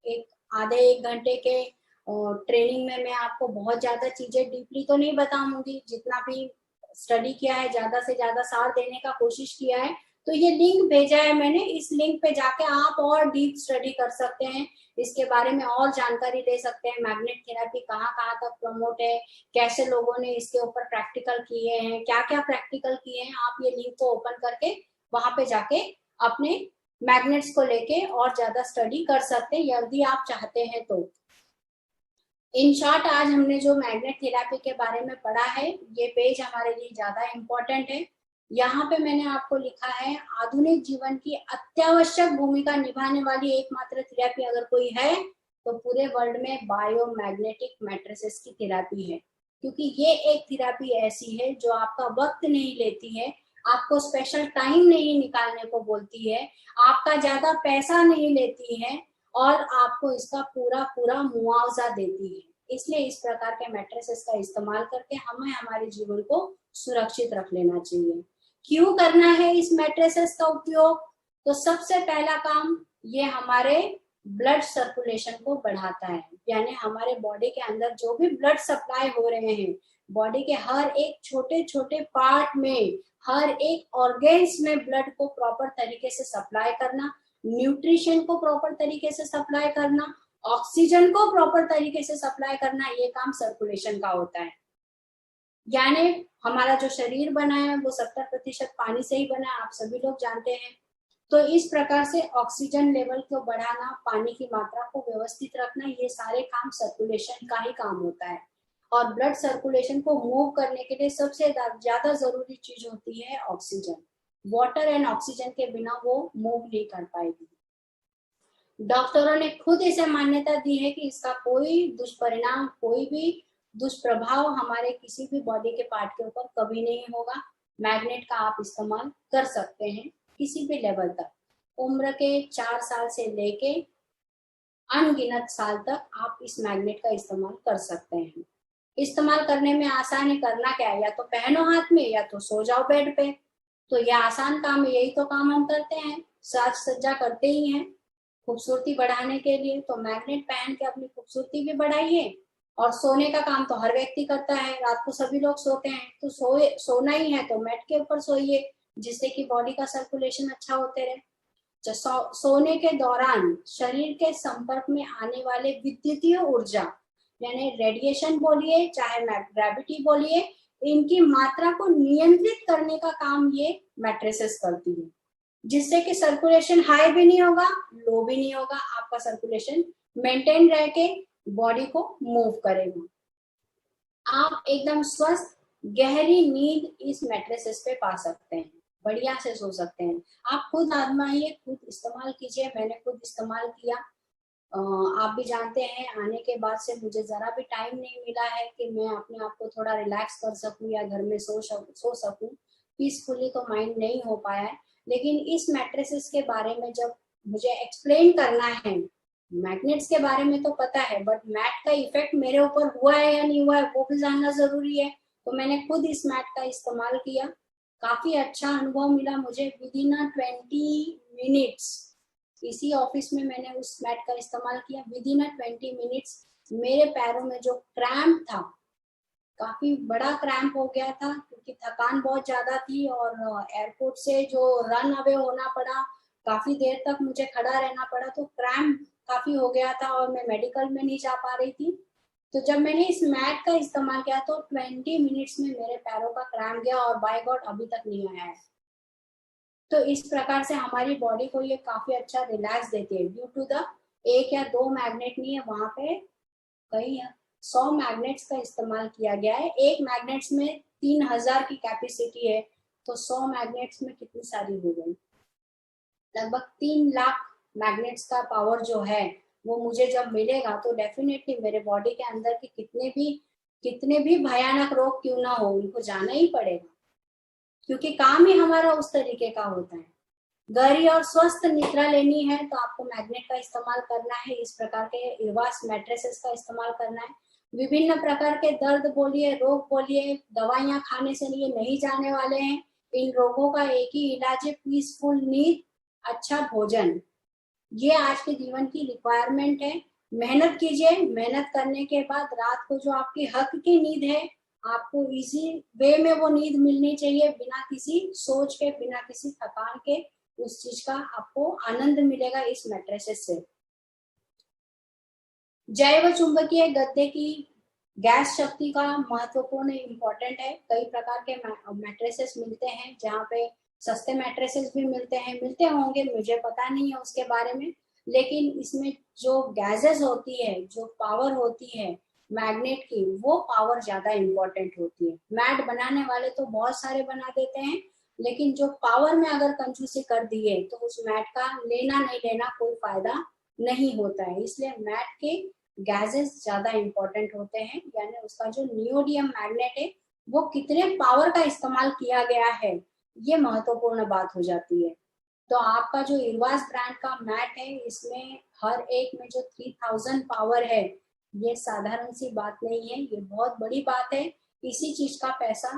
एक आधे 1 घंटे के ट्रेनिंग में मैं आपको बहुत ज्यादा चीजें डीपली तो नहीं बताऊंगी, जितना भी स्टडी किया है ज्यादा से ज्यादा सार देने का कोशिश किया है। तो ये लिंक भेजा है मैंने, इस लिंक पे जाके आप और डीप स्टडी कर सकते हैं, इसके बारे में और जानकारी ले सकते हैं। मैग्नेट थेरेपी कहाँ कहाँ तक प्रमोट है, कैसे लोगों ने इसके ऊपर प्रैक्टिकल किए हैं, क्या क्या प्रैक्टिकल किए हैं, आप ये लिंक को ओपन करके वहां पे जाके अपने मैग्नेट्स को लेके और ज्यादा स्टडी कर सकते हैं यदि आप चाहते हैं तो। इन शॉर्ट आज हमने जो मैग्नेट थेरेपी के बारे में पढ़ा है, ये पेज हमारे लिए ज्यादा इम्पोर्टेंट है। यहाँ पे मैंने आपको लिखा है, आधुनिक जीवन की अत्यावश्यक भूमिका निभाने वाली एकमात्र थेरेपी अगर कोई है तो पूरे वर्ल्ड में बायोमैग्नेटिक मैट्रिसेस की थेरेपी है, क्योंकि ये एक थेरेपी ऐसी है जो आपका वक्त नहीं लेती है, आपको स्पेशल टाइम नहीं निकालने को बोलती है, आपका ज्यादा पैसा नहीं लेती है और आपको इसका पूरा पूरा मुआवजा देती है। इसलिए इस प्रकार के मैट्रिसेस का इस्तेमाल करके हमें हमारे जीवन को सुरक्षित रख लेना चाहिए। क्यों करना है इस मैट्रिसेस का उपयोग? तो सबसे पहला काम, ये हमारे ब्लड सर्कुलेशन को बढ़ाता है, यानी हमारे बॉडी के अंदर जो भी ब्लड सप्लाई हो रहे हैं, बॉडी के हर एक छोटे छोटे पार्ट में, हर एक ऑर्गेन्स में ब्लड को प्रॉपर तरीके से सप्लाई करना, न्यूट्रिशन को प्रॉपर तरीके से सप्लाई करना, ऑक्सीजन को प्रॉपर तरीके से सप्लाई करना, ये काम सर्कुलेशन का होता है। यानी हमारा जो शरीर बना है वो 70% पानी से ही बना है, आप सभी लोग जानते हैं। तो इस प्रकार से ऑक्सीजन लेवल को बढ़ाना, पानी की मात्रा को व्यवस्थित रखना, ये सारे काम सर्कुलेशन का ही काम होता है। और ब्लड सर्कुलेशन को मूव करने के लिए सबसे ज्यादा जरूरी चीज होती है ऑक्सीजन। वाटर एंड ऑक्सीजन के बिना वो मूव नहीं कर पाएगी। डॉक्टरों ने खुद इसे मान्यता दी है कि इसका कोई दुष्परिणाम, कोई भी दुष्प्रभाव हमारे किसी भी बॉडी के पार्ट के ऊपर कभी नहीं होगा। मैग्नेट का आप इस्तेमाल कर सकते हैं किसी भी लेवल तक, उम्र के 4 साल से लेके अनगिनत साल तक आप इस मैग्नेट का इस्तेमाल कर सकते हैं। इस्तेमाल करने में आसान है, करना क्या है, या तो पहनो हाथ में या तो सो जाओ बेड पे। तो यह आसान काम है, यही तो काम हम करते हैं, साज सज्जा करते ही हैं खूबसूरती बढ़ाने के लिए। तो मैग्नेट पहन के अपनी खूबसूरती भी बढ़ाइए। और सोने का काम तो हर व्यक्ति करता है, रात को सभी लोग सोते हैं, तो सोना ही है तो मैट के ऊपर सोइए, जिससे कि बॉडी का सर्कुलेशन अच्छा होते रहे। सोने के दौरान शरीर के संपर्क में आने वाले विद्युतीय ऊर्जा, यानी रेडिएशन बोलिए चाहे ग्रेविटी बोलिए, इनकी मात्रा को नियंत्रित करने का काम ये मैट्रिसेस करती है, जिससे कि सर्कुलेशन हाई भी नहीं होगा, लो भी नहीं होगा, आपका सर्कुलेशन मेंटेन रह के बॉडी को मूव करेगा। आप एकदम स्वस्थ गहरी नींद इस मैट्रिसेस पे पा सकते हैं, बढ़िया से सो सकते हैं। आप खुद आजमाइए, खुद इस्तेमाल कीजिए, मैंने खुद इस्तेमाल किया। आप भी जानते हैं, आने के बाद से मुझे जरा भी टाइम नहीं मिला है कि मैं अपने आप को थोड़ा रिलैक्स कर सकूं या घर में सो सकूं पीसफुली, तो माइंड नहीं हो पाया है। लेकिन इस मैट्रिसेस के बारे में जब मुझे एक्सप्लेन करना है, मैग्नेट्स के बारे में तो पता है, बट मैट का इफेक्ट मेरे ऊपर हुआ है या नहीं हुआ है वो भी जानना जरूरी है। तो मैंने खुद इस मैट का इस्तेमाल किया, काफी अच्छा अनुभव मिला मुझे। विदिन 20 मिनट्स, इसी ऑफिस में मैंने उस मैट का इस्तेमाल किया, विदिन 20 मिनट्स मेरे पैरों में जो क्रैम्प था, काफी बड़ा क्रैम्प हो गया था, क्योंकि थकान बहुत ज्यादा थी और एयरपोर्ट से जो रन अवे होना पड़ा, काफी देर तक मुझे खड़ा रहना पड़ा, तो क्रैम्प काफी हो गया था और मैं मेडिकल में नहीं जा पा रही थी। तो जब मैंने इस मैट का इस्तेमाल किया तो 20 मिनट्स में मेरे पैरों का क्रैम्प गया और बाय गॉड अभी तक नहीं आया है। तो इस प्रकार से हमारी बॉडी को ये काफी अच्छा रिलैक्स देती है ड्यू टू द एक या दो मैग्नेट नहीं है, वहां पे कई 100 मैग्नेट्स का इस्तेमाल किया गया है। एक मैग्नेट्स में 3000 की कैपेसिटी है, तो 100 मैग्नेट्स में कितनी सारी हो गई, लगभग 3 लाख मैग्नेट्स का पावर जो है वो मुझे जब मिलेगा तो डेफिनेटली मेरे बॉडी के अंदर के कितने भी भयानक रोग क्यों ना हो, उनको जाना ही पड़ेगा, क्योंकि काम ही हमारा उस तरीके का होता है। गहरी और स्वस्थ निद्रा लेनी है तो आपको मैग्नेट का इस्तेमाल करना है, इस प्रकार के इरवास मैट्रेसेस का इस्तेमाल करना है। विभिन्न प्रकार के दर्द बोलिए, रोग बोलिए, दवाइयां खाने से ये नहीं जाने वाले हैं। इन रोगों का एक ही इलाज है, पीसफुल नींद, अच्छा भोजन। ये आज के जीवन की रिक्वायरमेंट है। मेहनत कीजिए, मेहनत करने के बाद रात को जो आपकी हक की नींद है, आपको इजी वे में वो नींद मिलनी चाहिए, बिना किसी सोच के, बिना किसी थकान के। उस चीज का आपको आनंद मिलेगा इस मैट्रेसेस से। जैव चुंबकीय गद्दे की गैस शक्ति का महत्वपूर्ण इम्पोर्टेंट है। कई प्रकार के मैट्रेसेस मिलते हैं, जहाँ पे सस्ते मैट्रेसेस भी मिलते होंगे, मुझे पता नहीं है उसके बारे में, लेकिन इसमें जो गैसेस होती है, जो पावर होती है मैग्नेट की, वो पावर ज्यादा इम्पोर्टेंट होती है। मैट बनाने वाले तो बहुत सारे बना देते हैं, लेकिन जो पावर में अगर कंजूसी कर दिए तो उस मैट का लेना नहीं लेना कोई फायदा नहीं होता है। इसलिए मैट के गैसेस ज्यादा इम्पोर्टेंट होते हैं, यानी उसका जो नियोडियम मैग्नेट है वो कितने पावर का इस्तेमाल किया गया है, ये महत्वपूर्ण बात हो जाती है। तो आपका जो इरवास ब्रांड का मैट है, इसमें हर एक में जो 3000 पावर है, ये साधारण सी बात नहीं है, ये बहुत बड़ी बात है। इसी चीज का पैसा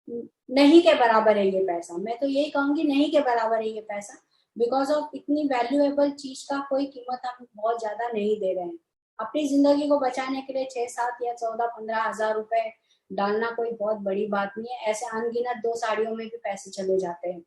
नहीं के बराबर है ये पैसा, मैं तो यही कहूंगी नहीं के बराबर है ये पैसा। बिकॉज ऑफ इतनी वैल्यूएबल चीज का कोई कीमत हम बहुत ज्यादा नहीं दे रहे हैं। अपनी जिंदगी को बचाने के लिए 6, 7 या 14, 15 हजार रुपए डालना कोई बहुत बड़ी बात नहीं है। ऐसे अनगिनत 2 साड़ियों में भी पैसे चले जाते हैं।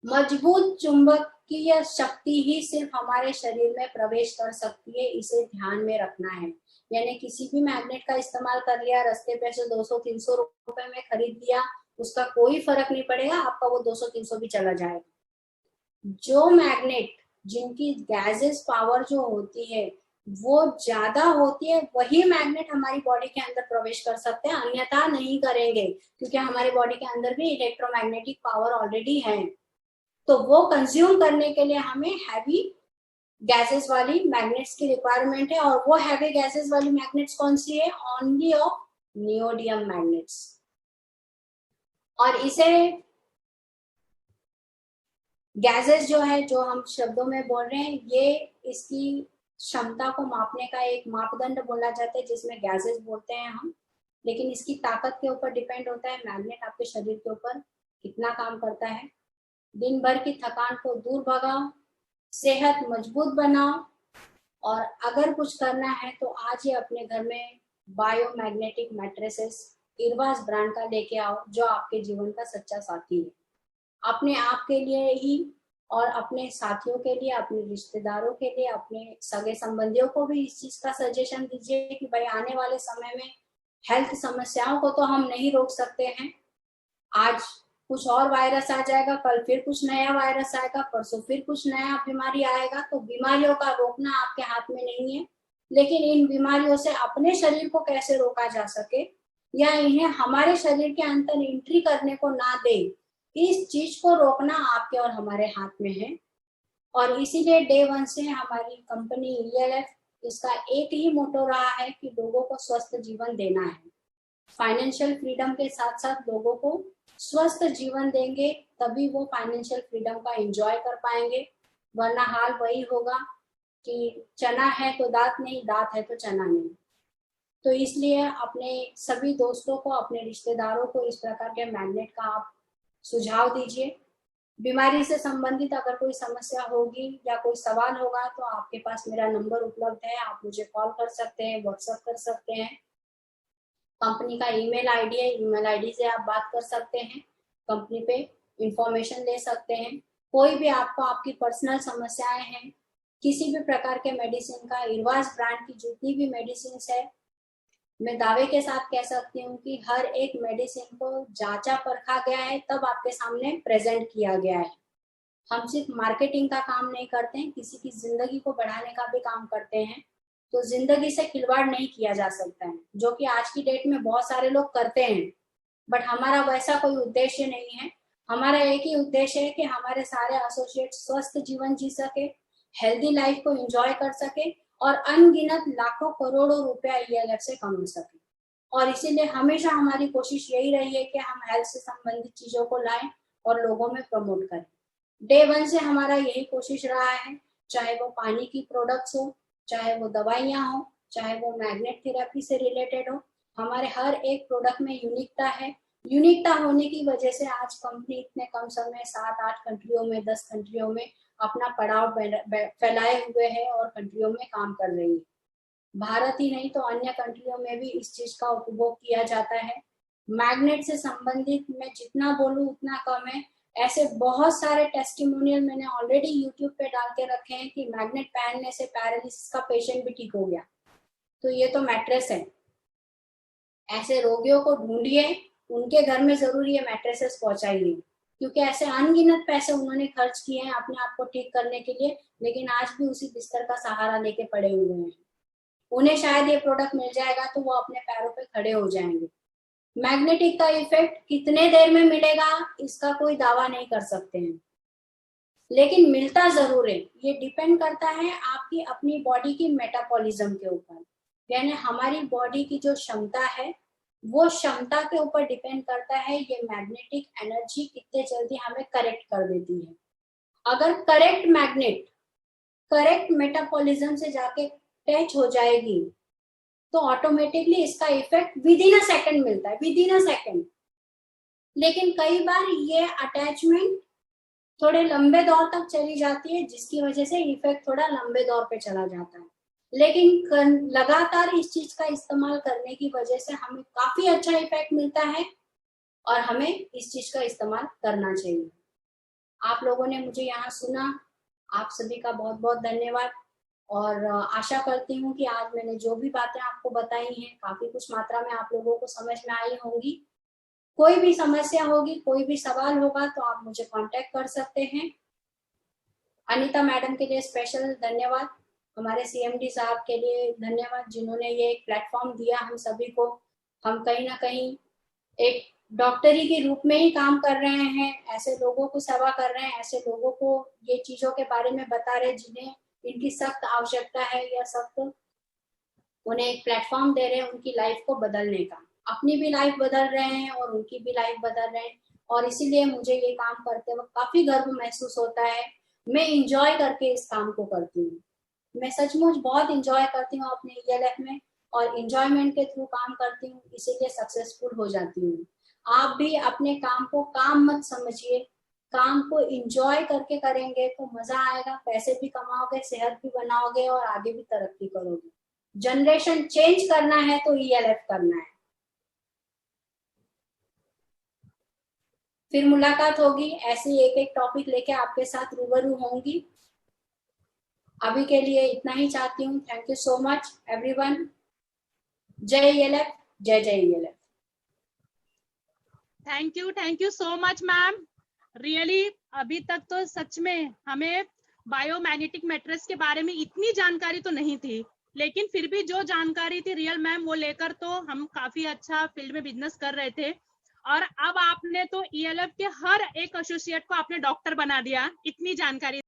मजबूत चुंबकीय शक्ति ही सिर्फ हमारे शरीर में प्रवेश कर सकती है, इसे ध्यान में रखना है। यानी किसी भी मैग्नेट का इस्तेमाल कर लिया, रास्ते पे से 200-300 रुपए में खरीद लिया, उसका कोई फर्क नहीं पड़ेगा, आपका वो 200-300 भी चला जाएगा। जो मैग्नेट जिनकी गैसेस पावर जो होती है वो ज्यादा होती है, वही मैग्नेट हमारी बॉडी के अंदर प्रवेश कर सकते हैं, अन्यथा नहीं करेंगे, क्योंकि हमारे बॉडी के अंदर भी इलेक्ट्रोमैग्नेटिक पावर ऑलरेडी है। तो वो कंज्यूम करने के लिए हमें हैवी गैसेस वाली मैग्नेट्स की रिक्वायरमेंट है। और वो हैवी गैसेस वाली मैग्नेट्स कौन सी है? Only of neodymium magnets. और इसे गैसेस जो है, जो हम शब्दों में बोल रहे हैं, ये इसकी क्षमता को मापने का एक मापदंड बोला जाता है, जिसमें गैसेस बोलते हैं हम, लेकिन इसकी ताकत के ऊपर डिपेंड होता है मैग्नेट आपके शरीर के ऊपर कितना काम करता है। दिन भर की थकान को दूर भगाओ, सेहत मजबूत बनाओ, और अगर कुछ करना है तो आज ही अपने घर में बायोमैग्नेटिक मैट्रेसेस इरवास ब्रांड का लेके आओ, जो आपके जीवन का सच्चा साथी है। अपने आप के लिए ही और अपने साथियों के लिए, अपने रिश्तेदारों के लिए, अपने सगे संबंधियों को भी इस चीज का सजेशन दीजिए कि भाई आने वाले समय में हेल्थ समस्याओं को तो हम नहीं रोक सकते हैं। आज कुछ और वायरस आ जाएगा, कल फिर कुछ नया वायरस आएगा, परसों फिर कुछ नया बीमारी आएगा। तो बीमारियों का रोकना आपके हाथ में नहीं है, लेकिन इन बीमारियों से अपने शरीर को कैसे रोका जा सके या इन्हें हमारे शरीर के अंदर एंट्री करने को ना दे, इस चीज को रोकना आपके और हमारे हाथ में है। और इसीलिए डे 1 से हमारी कंपनी ELF, इसका एक ही मोटो रहा है कि लोगों को स्वस्थ जीवन देना है। फाइनेंशियल फ्रीडम के साथ साथ लोगों को स्वस्थ जीवन देंगे, तभी वो फाइनेंशियल फ्रीडम का एंजॉय कर पाएंगे, वरना हाल वही होगा कि चना है तो दांत नहीं, दांत है तो चना नहीं। तो इसलिए अपने सभी दोस्तों को, अपने रिश्तेदारों को इस प्रकार के मैग्नेट का आप सुझाव दीजिए। बीमारी से संबंधित अगर कोई समस्या होगी या कोई सवाल होगा तो आपके पास मेरा नंबर उपलब्ध है, आप मुझे कॉल कर सकते हैं, व्हाट्सएप कर सकते हैं। कंपनी का ईमेल आईडी है, ईमेल आईडी से आप बात कर सकते हैं, कंपनी पे इंफॉर्मेशन ले सकते हैं। कोई भी आपको आपकी पर्सनल समस्याएं हैं किसी भी प्रकार के मेडिसिन का, इरवाज ब्रांड की जितनी भी मेडिसिन है, मैं दावे के साथ कह सकती हूँ कि हर एक मेडिसिन को जांचा परखा गया है, तब आपके सामने प्रेजेंट किया गया है। हम सिर्फ मार्केटिंग का काम नहीं करते हैं, किसी की जिंदगी को बढ़ाने का भी काम करते हैं। तो जिंदगी से खिलवाड़ नहीं किया जा सकता है, जो कि आज की डेट में बहुत सारे लोग करते हैं, बट हमारा वैसा कोई उद्देश्य नहीं है। हमारा एक ही उद्देश्य है कि हमारे सारे एसोसिएट स्वस्थ जीवन जी सके, हेल्दी लाइफ को एंजॉय कर सके और अनगिनत लाखों करोड़ों रुपया ELF से कमा सके। और इसीलिए हमेशा हमारी कोशिश यही रही है कि हम हेल्थ से संबंधित चीजों को लाएं और लोगों में प्रमोट करें। डे 1 से हमारा यही कोशिश रहा है, चाहे वो पानी की प्रोडक्ट्स हो, चाहे वो दवाइयाँ हो, चाहे वो मैग्नेट थेरेपी से रिलेटेड हो, हमारे हर एक प्रोडक्ट में यूनिकता है। यूनिकता होने की वजह से आज कंपनी इतने कम समय 7-8 कंट्रियों में, 10 कंट्रियों में अपना पड़ाव फैलाए हुए है और कंट्रियों में काम कर रही है। भारत ही नहीं तो अन्य कंट्रियों में भी इस चीज का उपभोग किया जाता है। मैग्नेट से संबंधित मैं जितना बोलूं उतना कम है। ऐसे बहुत सारे टेस्टिमोनियल मैंने ऑलरेडी यूट्यूब पे डाल के रखे हैं कि मैग्नेट पहनने से पैरालिसिस का पेशेंट भी ठीक हो गया। तो ये तो मैट्रेस है। ऐसे रोगियों को ढूंढिए, उनके घर में जरूर ये मैट्रेसेस पहुंचाइए, क्योंकि ऐसे अनगिनत पैसे उन्होंने खर्च किए हैं अपने आप को ठीक करने के लिए, लेकिन आज भी उसी बिस्तर का सहारा लेके पड़े हुए हैं। उन्हें शायद ये प्रोडक्ट मिल जाएगा तो वो अपने पैरों पे खड़े हो जाएंगे। मैग्नेटिक का इफेक्ट कितने देर में मिलेगा इसका कोई दावा नहीं कर सकते हैं, लेकिन मिलता जरूर है। ये डिपेंड करता है आपकी अपनी बॉडी की मेटाबॉलिज्म के ऊपर, यानी हमारी बॉडी की जो क्षमता है वो क्षमता के ऊपर डिपेंड करता है ये मैग्नेटिक एनर्जी कितने जल्दी हमें करेक्ट कर देती है। अगर करेक्ट मैग्नेट करेक्ट मेटाबॉलिज्म से जाके टच हो जाएगी तो ऑटोमेटिकली इसका effect with in a second मिलता है, विद इन अ सेकंड। लेकिन कई बार ये अटैचमेंट थोड़े लंबे दौर तक चली जाती है, जिसकी वजह से इफेक्ट थोड़ा लंबे दौर पे चला जाता है। लेकिन लगातार इस चीज का इस्तेमाल करने की वजह से हमें काफी अच्छा इफेक्ट मिलता है और हमें इस चीज का इस्तेमाल करना चाहिए। आप लोगों ने मुझे यहाँ सुना, आप सभी का बहुत बहुत धन्यवाद। और आशा करती हूँ कि आज मैंने जो भी बातें आपको बताई हैं काफी कुछ मात्रा में आप लोगों को समझ में आई होंगी। कोई भी समस्या होगी, कोई भी सवाल होगा तो आप मुझे कांटेक्ट कर सकते हैं। अनीता मैडम के लिए स्पेशल धन्यवाद, हमारे CMD साहब के लिए धन्यवाद जिन्होंने ये एक प्लेटफॉर्म दिया हम सभी को। हम कहीं ना कहीं एक डॉक्टरी के रूप में ही काम कर रहे हैं, ऐसे लोगों को सेवा कर रहे हैं, ऐसे लोगों को ये चीजों के बारे में बता रहे जिन्हें इनकी सख्त आवश्यकता है या सख्त उन्हें एक प्लेटफॉर्म दे रहे हैं उनकी लाइफ को बदलने का। अपनी भी लाइफ बदल रहे हैं और उनकी भी लाइफ बदल रहे हैं, और इसीलिए मुझे ये काम करते वक्त काफी गर्व महसूस होता है। मैं इंजॉय करके इस काम को करती हूँ, मैं सचमुच बहुत इंजॉय करती हूँ अपने ELF में, और इंजॉयमेंट के थ्रू काम करती हूँ, इसीलिए सक्सेसफुल हो जाती हूँ। आप भी अपने काम को काम मत समझिए, काम को इंजॉय करके करेंगे तो मजा आएगा, पैसे भी कमाओगे, सेहत भी बनाओगे और आगे भी तरक्की करोगे। जनरेशन चेंज करना है तो ELF करना है। फिर मुलाकात होगी, ऐसी एक एक टॉपिक लेके आपके साथ रूबरू होंगी। अभी के लिए इतना ही चाहती हूँ। Thank you so much everyone. जय ELF, जय जय ELF। Thank you so much ma'am. Really अभी तक तो सच में हमें बायोमैग्नेटिक मैट्रेस के बारे में इतनी जानकारी तो नहीं थी, लेकिन फिर भी जो जानकारी थी रियल मैम वो लेकर तो हम काफी अच्छा फील्ड में बिजनेस कर रहे थे। और अब आपने तो ELF के हर एक एसोसिएट को आपने डॉक्टर बना दिया, इतनी जानकारी